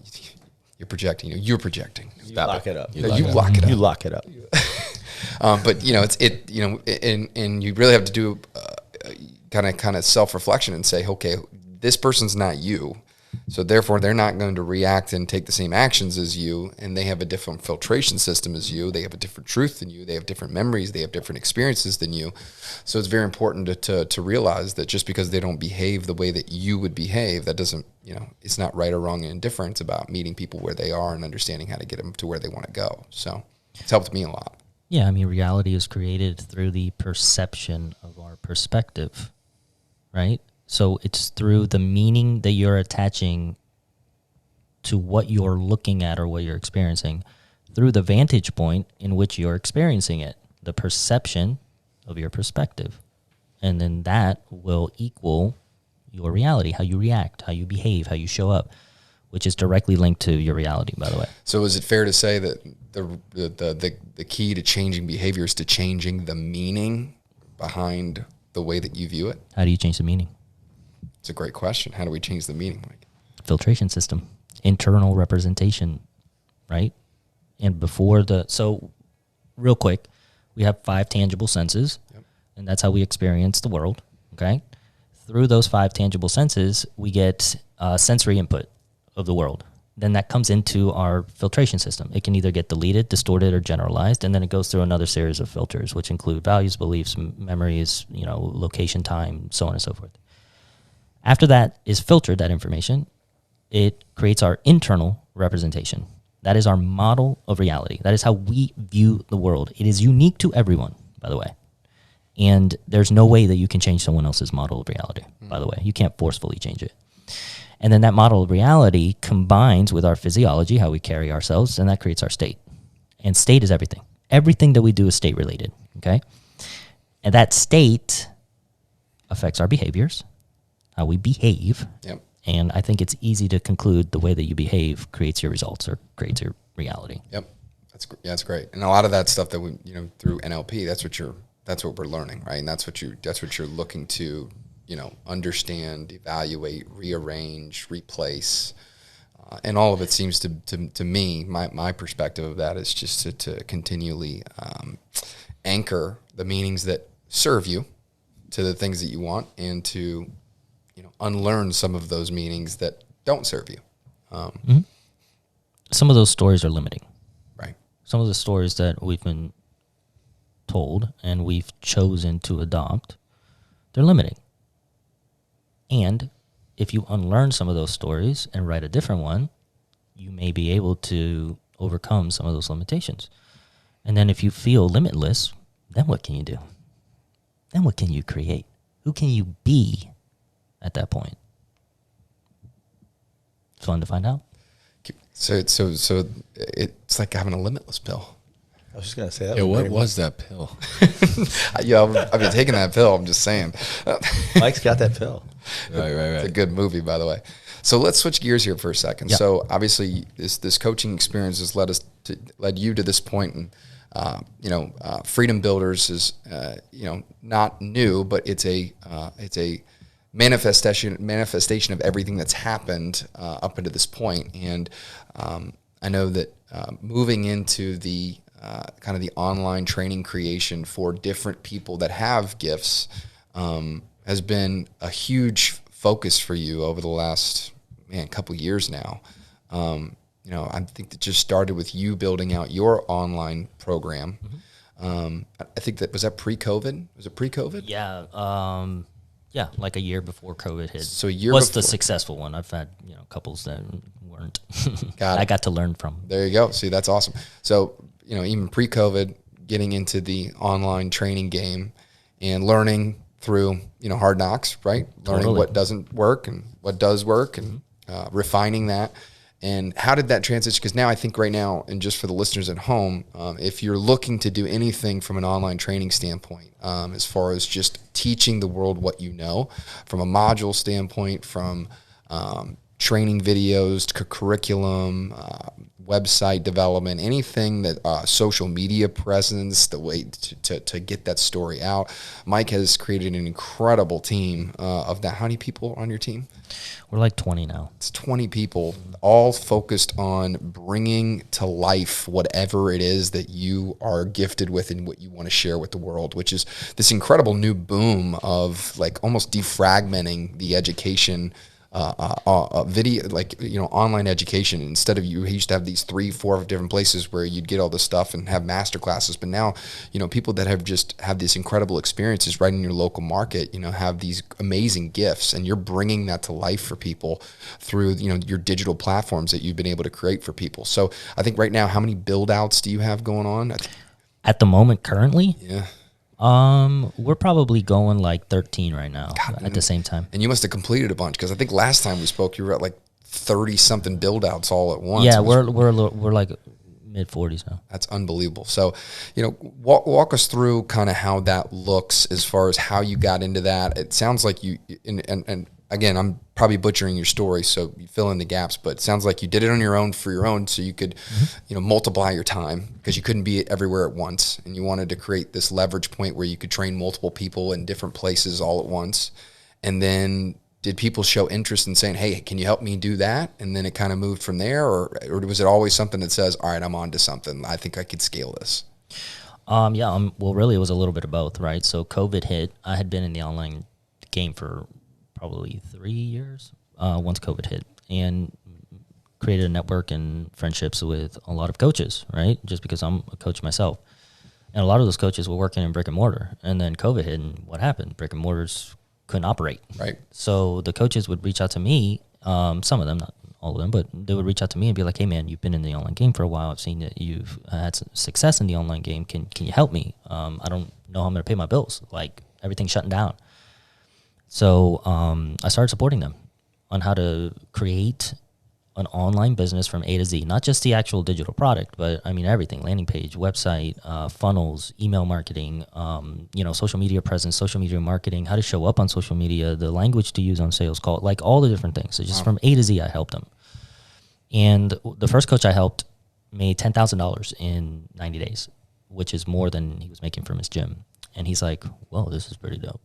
you're projecting. You're projecting. You lock it up. You lock it up. You lock it up. But and you really have to do kind of self-reflection and say, okay, this person's not you, so therefore they're not going to react and take the same actions as you, and they have a different filtration system as you. They have a different truth than you. They have different memories. They have different experiences than you. So it's very important to realize that just because they don't behave the way that you would behave, that doesn't, it's not right or wrong and indifferent. It's about meeting people where they are and understanding how to get them to where they want to go. So it's helped me a lot. Yeah, I mean, reality is created through the perception of our perspective, right? So it's through the meaning that you're attaching to what you're looking at or what you're experiencing through the vantage point in which you're experiencing it, the perception of your perspective. And then that will equal your reality, how you react, how you behave, how you show up, which is directly linked to your reality, by the way. So is it fair to say that the key to changing behavior is to changing the meaning behind the way that you view it? How do you change the meaning? It's a great question. How do we change the meaning, Mike? Filtration system, internal representation, right? And so real quick, we have 5 tangible senses, and that's how we experience the world, okay? Through those 5 tangible senses, we get sensory input of the world. Then that comes into our filtration system. It can either get deleted, distorted, or generalized, and then it goes through another series of filters, which include values, beliefs, memories, location, time, so on and so forth. After that is filtered, that information, it creates our internal representation. That is our model of reality. That is how we view the world. It is unique to everyone, by the way. And there's no way that you can change someone else's model of reality, by the way. You can't forcefully change it. And then that model of reality combines with our physiology, how we carry ourselves, and that creates our state. And state is everything. Everything that we do is state related, okay? And that state affects our behaviors, how we behave. Yep. And I think it's easy to conclude the way that you behave creates your results or creates your reality. Yep. That's great. And a lot of that stuff that we, through NLP, that's what we're learning, right? And that's what you're looking to understand, evaluate, rearrange, replace. And all of it seems to me, my perspective of that is just to continually anchor the meanings that serve you to the things that you want, and to unlearn some of those meanings that don't serve you. Some of those stories are limiting. Right. Some of the stories that we've been told and we've chosen to adopt, they're limiting. And if you unlearn some of those stories and write a different one, you may be able to overcome some of those limitations. And then if you feel limitless, then what can you do? Then what can you create? Who can you be at that point? It's fun to find out. So it's like having a limitless pill. I was just going to say that. Yeah, what was that pill? I've been taking that pill. I'm just saying. Mike's got that pill. Right. It's a good movie, by the way. So let's switch gears here for a second. Yeah. So obviously, this coaching experience has led you to this point, and Freedom Builderz is not new, but it's a manifestation of everything that's happened up until this point. And I know that moving into the kind of the online training creation for different people that have gifts has been a huge focus for you over the last couple years now. I think that just started with you building out your online program. I think was that pre-COVID? Was it pre-COVID? Yeah, like a year before COVID hit. So a year was before. the successful one. I've had couples that weren't. Got it. I got to learn from. There you go. See, that's awesome. So even pre-COVID, getting into the online training game and learning through hard knocks, right? Totally. Learning what doesn't work and what does work, and refining that. And how did that transition? Because now I think right now, and just for the listeners at home, if you're looking to do anything from an online training standpoint, as far as just teaching the world what you know, from a module standpoint, from training videos to curriculum, website development, anything that social media presence, the way to get that story out. Mike has created an incredible team of that. How many people are on your team? We're like 20 now. It's 20 people, all focused on bringing to life whatever it is that you are gifted with and what you want to share with the world, which is this incredible new boom of like almost defragmenting the education video, online education. Instead of you used to have these 3-4 different places where you'd get all this stuff and have master classes, but now people that have these incredible experiences right in your local market have these amazing gifts, and you're bringing that to life for people through your digital platforms that you've been able to create for people. So I think right now, how many build outs do you have going on At the moment, currently? Yeah. We're probably going like 13 right now at the same time. And you must have completed a bunch, because I think last time we spoke, you were at like 30 something build outs all at once. Yeah, we're like mid 40s now. That's unbelievable. So, walk us through kind of how that looks as far as how you got into that. It sounds like you, and again, I'm probably butchering your story, so you fill in the gaps, but it sounds like you did it on your own for your own, so you could, multiply your time, because you couldn't be everywhere at once, and you wanted to create this leverage point where you could train multiple people in different places all at once. And then did people show interest in saying, hey, can you help me do that? And then it kind of moved from there, or was it always something that says, all right, I'm on to something, I think I could scale this? Well, really, it was a little bit of both, right? So COVID hit. I had been in the online game for probably 3 years once COVID hit, and created a network and friendships with a lot of coaches, right? Just because I'm a coach myself. And a lot of those coaches were working in brick and mortar. And then COVID hit, and what happened? Brick and mortars couldn't operate. Right. So the coaches would reach out to me, some of them, not all of them, but they would reach out to me and be like, hey, man, you've been in the online game for a while. I've seen that you've had some success in the online game. Can you help me? I don't know how I'm going to pay my bills. Like, everything's shutting down. So I started supporting them on how to create an online business from A to Z, not just the actual digital product, but I mean everything: landing page, website, funnels, email marketing, social media presence, social media marketing, how to show up on social media, the language to use on sales call, like all the different things. So just from A to Z, I helped them. And the first coach I helped made $10,000 in 90 days, which is more than he was making from his gym. And he's like, whoa, this is pretty dope.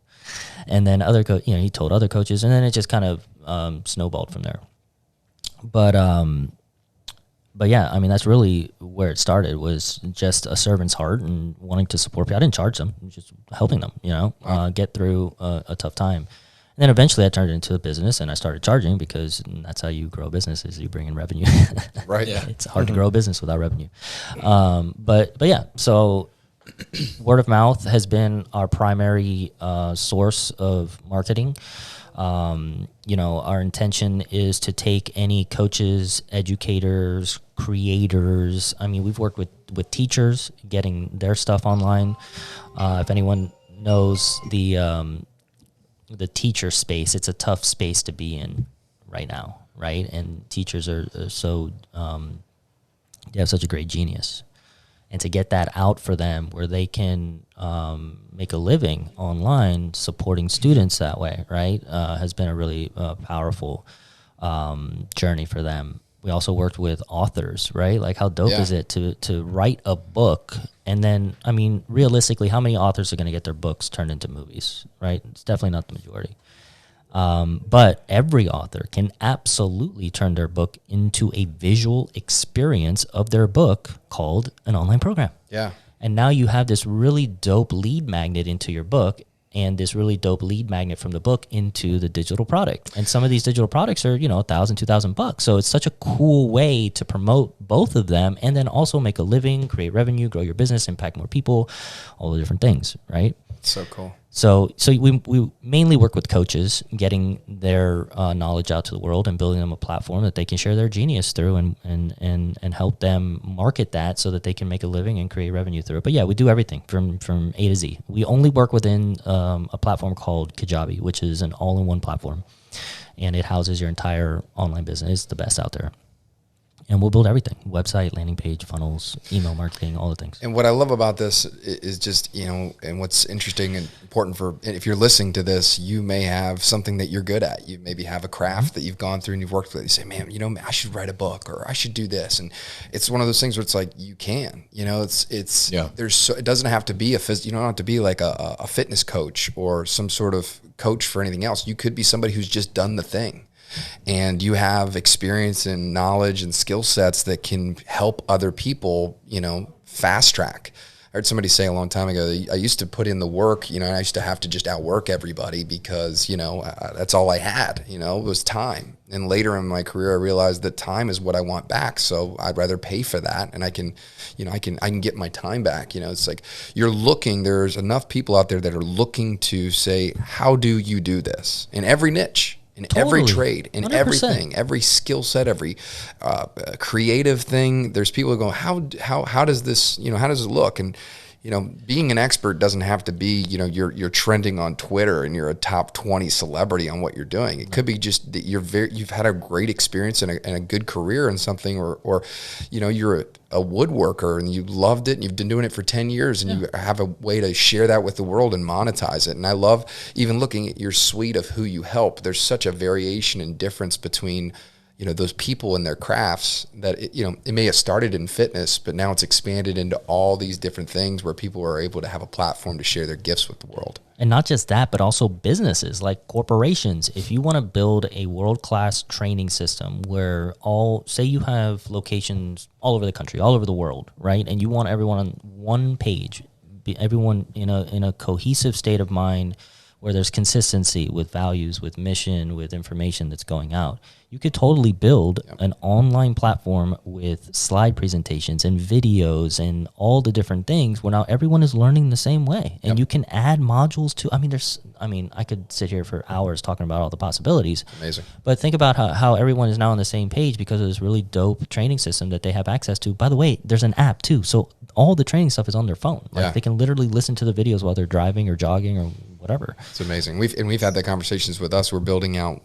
And then he told other coaches, and then it just kind of snowballed from there. But yeah, I mean, that's really where it started, was just a servant's heart and wanting to support people. I didn't charge them, just helping them, get through a tough time. And then eventually I turned it into a business, and I started charging, because that's how you grow a business, is you bring in revenue. Right. Yeah. It's hard to grow a business without revenue. But yeah, so word of mouth has been our primary source of marketing. Our intention is to take any coaches, educators, creators. I mean, we've worked with teachers, getting their stuff online. If anyone knows the teacher space, it's a tough space to be in right now, right? And teachers are so, they have such a great genius. And to get that out for them where they can make a living online supporting students that way, right, has been a really powerful journey for them. We also worked with authors, right? Like, how dope is it to write a book? And then, I mean, realistically, how many authors are going to get their books turned into movies, right? It's definitely not the majority. But every author can absolutely turn their book into a visual experience of their book called an online program. Yeah. And now you have this really dope lead magnet into your book, and this really dope lead magnet from the book into the digital product. And some of these digital products are, $1,000, $2,000. So it's such a cool way to promote both of them, and then also make a living, create revenue, grow your business, impact more people, all the different things, right? So cool. So we mainly work with coaches, getting their knowledge out to the world and building them a platform that they can share their genius through, and help them market that so that they can make a living and create revenue through it. But yeah, we do everything from A to Z. We only work within a platform called Kajabi, which is an all-in-one platform, and it houses your entire online business. It's the best out there. And we'll build everything: website, landing page, funnels, email marketing, all the things. And what I love about this is just, and what's interesting and important if you're listening to this, you may have something that you're good at. You maybe have a craft that you've gone through and you've worked with. You say, man, I should write a book, or I should do this. And it's one of those things where it's like, you can, it doesn't have to be you don't have to be like a fitness coach or some sort of coach for anything else. You could be somebody who's just done the thing. And you have experience and knowledge and skill sets that can help other people, fast track. I heard somebody say a long time ago, I used to put in the work, and I used to have to just outwork everybody because, that's all I had, was time. And later in my career, I realized that time is what I want back. So I'd rather pay for that, and I can get my time back. It's like there's enough people out there that are looking to say, how do you do this in every niche? In every trade, in 100%. Everything, every skill set, every creative thing. There's people who go, how does this, how does it look? And, being an expert doesn't have to be, you're trending on Twitter and you're a top 20 celebrity on what you're doing. It could be just that you've had a great experience and a good career in something, or you're a woodworker and you loved it and you've been doing it for 10 years and you have a way to share that with the world and monetize it. And I love even looking at your suite of who you help. There's such a variation and difference between those people and their crafts that, it may have started in fitness, but now it's expanded into all these different things where people are able to have a platform to share their gifts with the world. And not just that, but also businesses like corporations. If you want to build a world-class training system where say you have locations all over the country, all over the world, right? And you want everyone on one page, everyone in a cohesive state of mind where there's consistency with values, with mission, with information that's going out. You could totally build an online platform with slide presentations and videos and all the different things where now everyone is learning the same way. And you can add modules to, I could sit here for hours talking about all the possibilities. Amazing. But think about how everyone is now on the same page because of this really dope training system that they have access to. By the way, there's an app too. So all the training stuff is on their phone. They can literally listen to the videos while they're driving or jogging or whatever. It's amazing. We've had that conversations with us. We're building out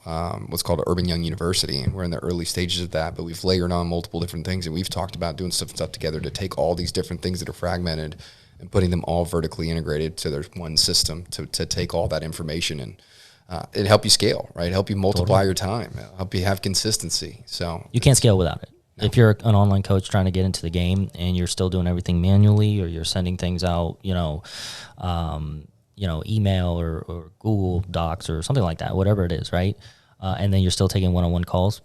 what's called Urban Young University, and we're in the early stages of that, but we've layered on multiple different things, and we've talked about doing stuff together to take all these different things that are fragmented and putting them all vertically integrated so there's one system to take all that information and help you scale, right? Help you multiply your time, help you have consistency. So you can't scale without it. If you're an online coach trying to get into the game and you're still doing everything manually, or you're sending things out, email or Google Docs or something like that, whatever it is, right? And then you're still taking one-on-one calls,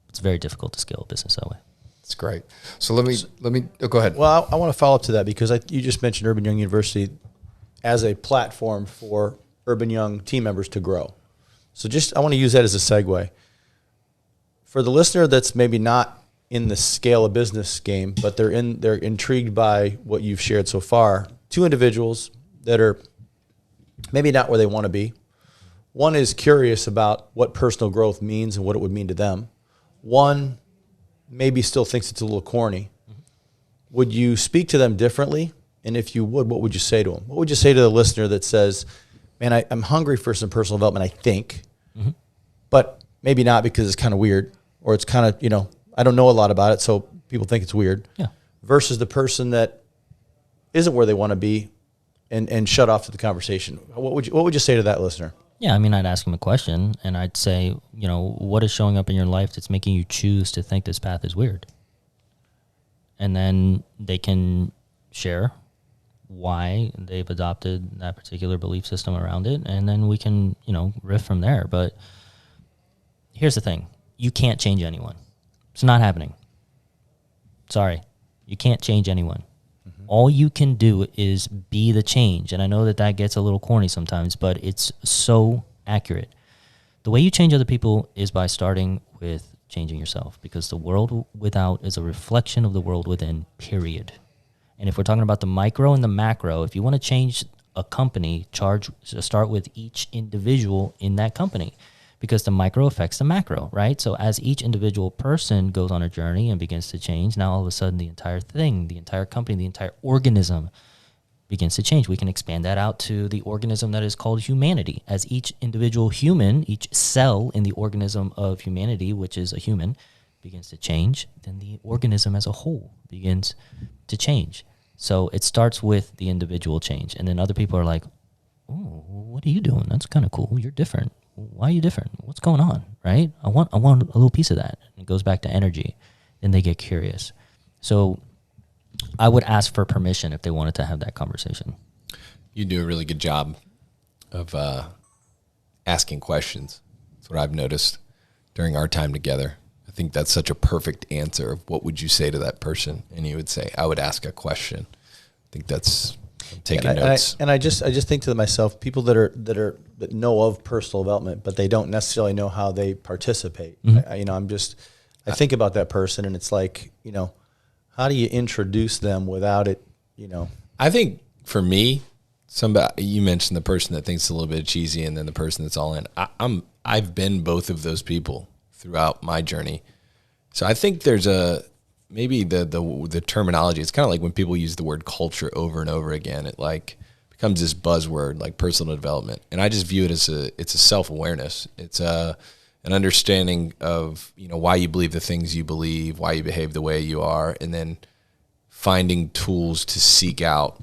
it's very difficult to scale a business that way. It's great. So let me go ahead. Well, I want to follow up to that because you just mentioned Urban Young University as a platform for Urban Young team members to grow. So I want to use that as a segue. For the listener that's maybe not in the scale of business game, but they're intrigued by what you've shared so far, two individuals that are maybe not where they want to be. One is curious about what personal growth means and what it would mean to them. One maybe still thinks it's a little corny. Would you speak to them differently? And if you would, what would you say to them? What would you say to the listener that says, man, I'm hungry for some personal development, I think, but maybe not because it's kind of weird, or it's kind of, I don't know a lot about it, so people think it's weird, versus the person that isn't where they want to be and shut off to the conversation. What would you say to that listener? Yeah, I mean, I'd ask them a question, and I'd say, what is showing up in your life that's making you choose to think this path is weird? And then they can share why they've adopted that particular belief system around it, and then we can, riff from there. But here's the thing. You can't change anyone. It's not happening. Sorry. You can't change anyone. All you can do is be the change. And I know that gets a little corny sometimes, but it's so accurate. The way you change other people is by starting with changing yourself, because the world without is a reflection of the world within, period. And if we're talking about the micro and the macro, if you want to change a company, start with each individual in that company, because the micro affects the macro, right? So as each individual person goes on a journey and begins to change, now all of a sudden the entire thing, the entire company, the entire organism begins to change. We can expand that out to the organism that is called humanity. As each individual human, each cell in the organism of humanity, which is a human, begins to change, then the organism as a whole begins to change. So it starts with the individual change. And then other people are like, oh, what are you doing? That's kind of cool. You're different. Why are you different? What's going on, right? I want a little piece of that. And it goes back to energy. Then they get curious. So I would ask for permission if they wanted to have that conversation. You do a really good job of asking questions. That's what I've noticed during our time together. I think that's such a perfect answer of what would you say to that person? And you would say, I would ask a question. I think that's taking notes. I just think to myself, people that know of personal development, but they don't necessarily know how they participate. I think about that person, and it's like, how do you introduce them without it, I think for me, you mentioned the person that thinks it's a little bit cheesy, and then the person that's all in. I've been both of those people throughout my journey. So I think there's maybe the terminology. It's kind of like when people use the word culture over and over again, it like becomes this buzzword like personal development. And I just view it as it's a self-awareness. It's an understanding of, why you believe the things you believe, why you behave the way you are, and then finding tools to seek out,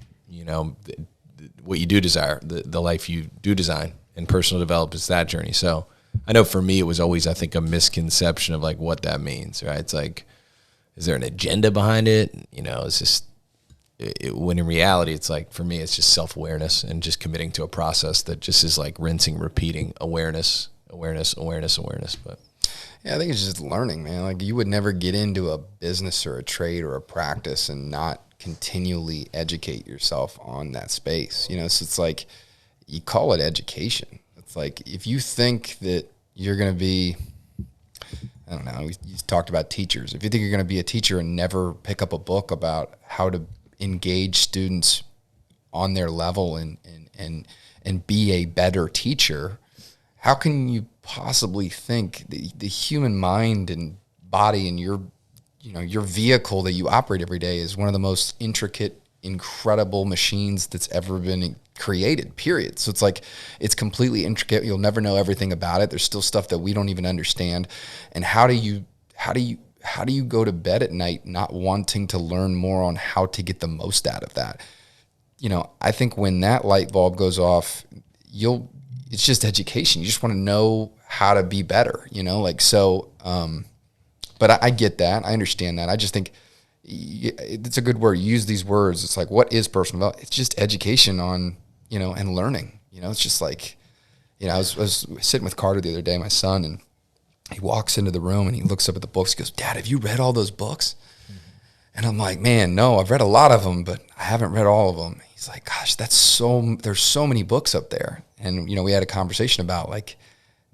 what you do desire, the life you do design, and personal development is that journey. So I know for me, it was always, I think, a misconception of like what that means, right? It's like, is there an agenda behind it? It's just, when in reality, it's like, for me, it's just self-awareness and just committing to a process that just is like rinsing, repeating awareness. But yeah, I think it's just learning, man. Like, you would never get into a business or a trade or a practice and not continually educate yourself on that space. So it's like, you call it education. It's like, if you think that you're going to be, I don't know, you talked about teachers. If you think you're going to be a teacher and never pick up a book about how to engage students on their level and be a better teacher, how can you possibly think the human mind and body and your vehicle that you operate every day is one of the most intricate, incredible machines that's ever been created, period. So it's like, it's completely intricate. You'll never know everything about it. There's still stuff that we don't even understand. And how do you go to bed at night not wanting to learn more on how to get the most out of that? I think when that light bulb goes off, it's just education. You just want to know how to be better, But I get that. I understand that. I just think it's a good word. Use these words. It's like, what is personal development? It's just education on, and learning. It's just like, I was sitting with Carter the other day, my son, and he walks into the room and he looks up at the books. He goes, "Dad, have you read all those books?" Mm-hmm. And I'm like, "Man, no, I've read a lot of them, but I haven't read all of them." He's like, "Gosh, there's so many books up there." And, we had a conversation about like,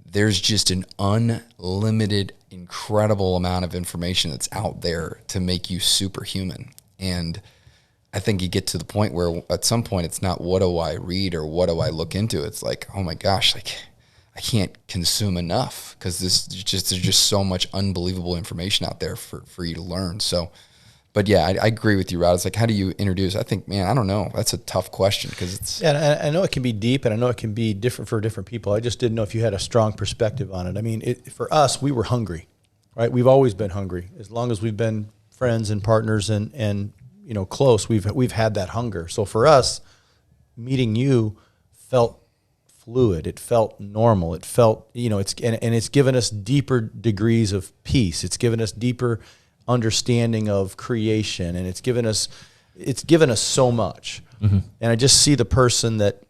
there's just an unlimited, incredible amount of information that's out there to make you superhuman. And I think you get to the point where at some point it's not, what do I read or what do I look into? It's like, oh my gosh, like I can't consume enough because there's just so much unbelievable information out there for you to learn. So, but yeah, I agree with you, Rod. It's like, how do you introduce? I think, man, I don't know. That's a tough question because it's. Yeah, and I know it can be deep, and I know it can be different for different people. I just didn't know if you had a strong perspective on it. I mean, for us, we were hungry, right? We've always been hungry. As long as we've been friends and partners and close, we've had that hunger. So for us, meeting you felt fluid. It felt normal. It felt, it's given us deeper degrees of peace. It's given us deeper understanding of creation, and it's given us so much. Mm-hmm. And I just see the person that,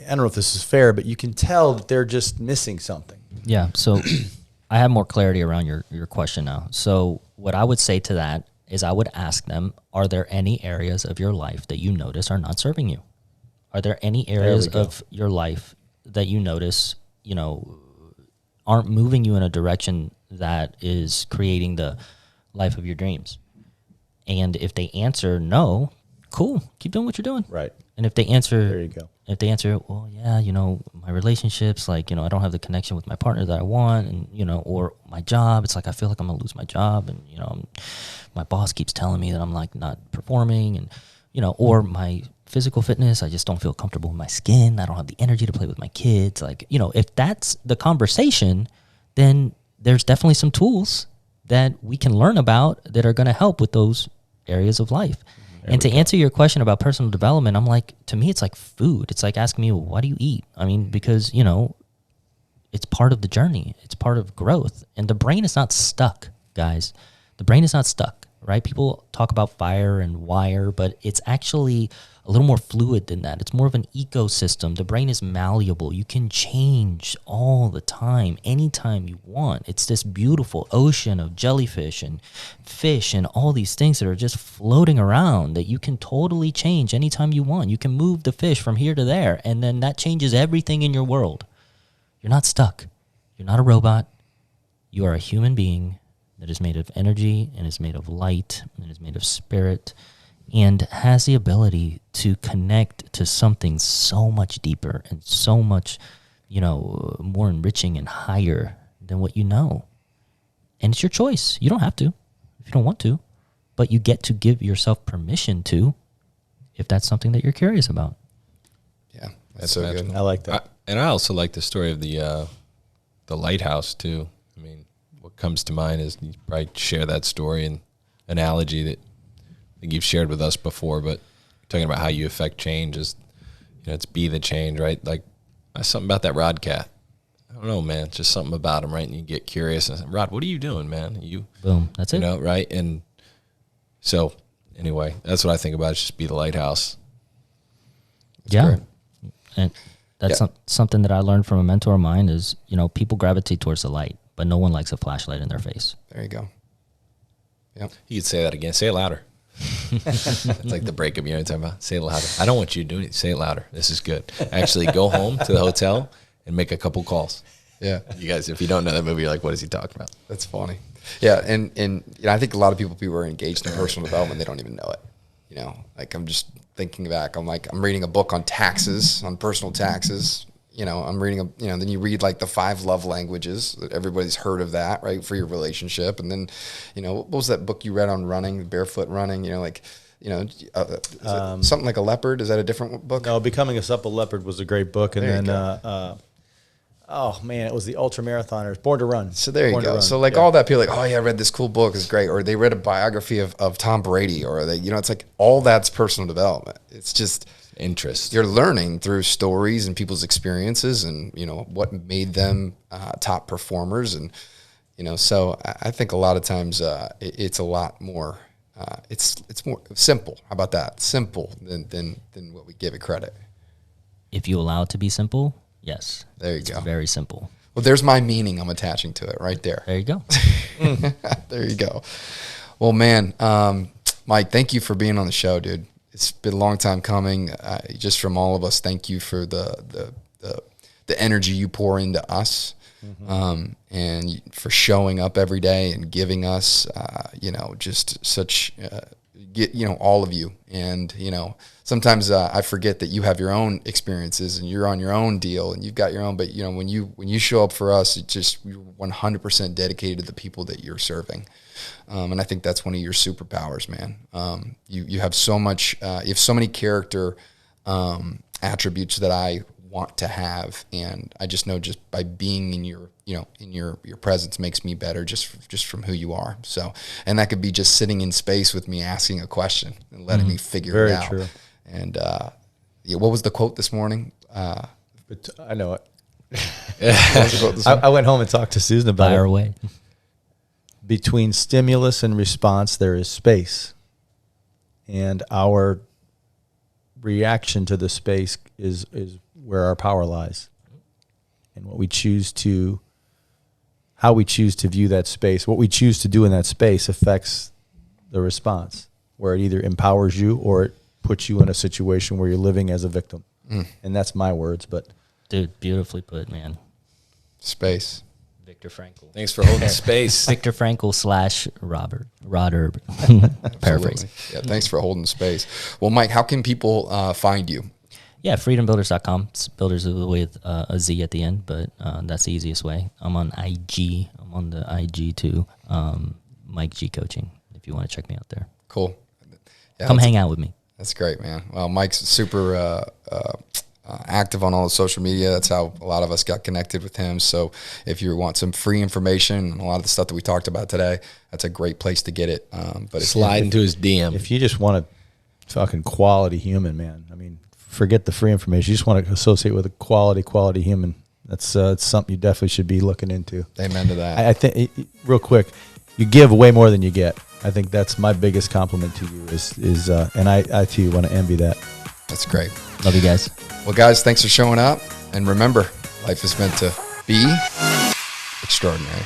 I don't know if this is fair, but you can tell that they're just missing something. Yeah. So I have more clarity around your question now. So what I would say to that is I would ask them, are there any areas of your life that you notice are not serving you? Are there any areas of your life that you notice, aren't moving you in a direction that is creating the life of your dreams? And if they answer no, cool, keep doing what you're doing. Right. And if they answer, there you go. If they answer, well, yeah, my relationships, like, I don't have the connection with my partner that I want, and, or my job, it's like I feel like I'm going to lose my job, and, my boss keeps telling me that I'm like not performing, and, or my physical fitness, I just don't feel comfortable with my skin. I don't have the energy to play with my kids. Like, if that's the conversation, then there's definitely some tools that we can learn about that are going to help with those areas of life. And to answer your question about personal development, I'm like, to me, it's like food. It's like asking me, well, why do you eat? I mean, because, it's part of the journey. It's part of growth. And the brain is not stuck, guys. The brain is not stuck, right? People talk about fire and wire, but it's actually a little more fluid than that. It's more of an ecosystem. The brain is malleable. You can change all the time, anytime you want. It's this beautiful ocean of jellyfish and fish and all these things that are just floating around that you can totally change anytime you want. You can move the fish from here to there, and then that changes everything in your world. You're not stuck. You're not a robot. You are a human being that is made of energy and is made of light and is made of spirit, and has the ability to connect to something so much deeper and so much, more enriching and higher than what you know. And it's your choice. You don't have to if you don't want to, but you get to give yourself permission to, if that's something that you're curious about. Yeah, that's so good. I like that. And I also like the story of the lighthouse too. I mean, what comes to mind is you probably share that story and analogy that I think you've shared with us before, but talking about how you affect change is, it's be the change, right? Like, something about that Rod cat. I don't know, man. It's just something about him, right? And you get curious and say, Rod, what are you doing, man? Boom. That's it. Right? And so, anyway, that's what I think about. It's just be the lighthouse. That's great. And that's something that I learned from a mentor of mine is, people gravitate towards the light, but no one likes a flashlight in their face. There you go. Yep. You could say that again. Say it louder. It's like the breakup you're talking about. Say it louder. I don't want you to do it. Say it louder. This is good. Actually, go home to the hotel and make a couple calls. Yeah. You guys, if you don't know that movie, you're like, what is he talking about? That's funny. Yeah. And I think a lot of people who are engaged in personal development, they don't even know it. Like I'm just thinking back. I'm reading a book on taxes, on personal taxes. I'm reading then you read like the 5 love languages that everybody's heard of that, right? For your relationship. And then, what was that book you read on running, barefoot running, something like a leopard. Is that a different book? No, Becoming a Supple Leopard was a great book. And there then, it was the ultra marathoners, Born to Run. So there you go. So all that, people are like, oh yeah, I read this cool book, it's great. Or they read a biography of Tom Brady, or they, it's like all that's personal development. It's just interest. You're learning through stories and people's experiences and, what made them top performers. And, You know, so I think a lot of times it's a lot more. It's more simple. How about that? Simple than what we give it credit. If you allow it to be simple, yes. There you it's go. Very simple. Well, there's my meaning I'm attaching to it right there. There you go. There you go. Well, man, Mike, thank you for being on the show, dude. It's been a long time coming. Just from all of us, thank you for the energy you pour into us, and for showing up every day and giving us, just such, all of you. And, sometimes I forget that you have your own experiences and you're on your own deal and you've got your own, but when you show up for us, it's just, you're 100% dedicated to the people that you're serving. And I think that's one of your superpowers, man. You have so much, you have so many character attributes that I want to have, and I just know just by being in your, in your presence makes me better just from who you are. So, and that could be just sitting in space with me, asking a question and letting me figure it out. Very true. And what was the quote this morning? But I know it. I went home and talked to Susan about Fire it. away. Between stimulus and response, there is space. And our reaction to the space is where our power lies. And what we choose to, how we choose to view that space, what we choose to do in that space affects the response, where it either empowers you or it puts you in a situation where you're living as a victim. And that's my words, but. Dude, beautifully put, man. Space. Victor Frankl. Thanks for holding space. Victor Frankl / Rod Erb. Paraphrase. Yeah, thanks for holding space. Well, Mike, how can people find you? Yeah, freedombuilders.com. It's Builders with a Z at the end, but that's the easiest way. I'm on IG. I'm on the IG too. Mike G Coaching, if you want to check me out there. Cool. Yeah, come hang out with me. That's great, man. Well, Mike's super active on all the social media. That's how a lot of us got connected with him. So if you want some free information and a lot of the stuff that we talked about today, that's a great place to get it. But slide into his DM. If you just want a fucking quality human, man, I mean, forget the free information. You just want to associate with a quality human. That's something you definitely should be looking into. Amen to that. I think, real quick, you give way more than you get. I think that's my biggest compliment to you is and I too want to envy that. That's great. Love you guys. Well, guys, thanks for showing up. And remember, life is meant to be extraordinary.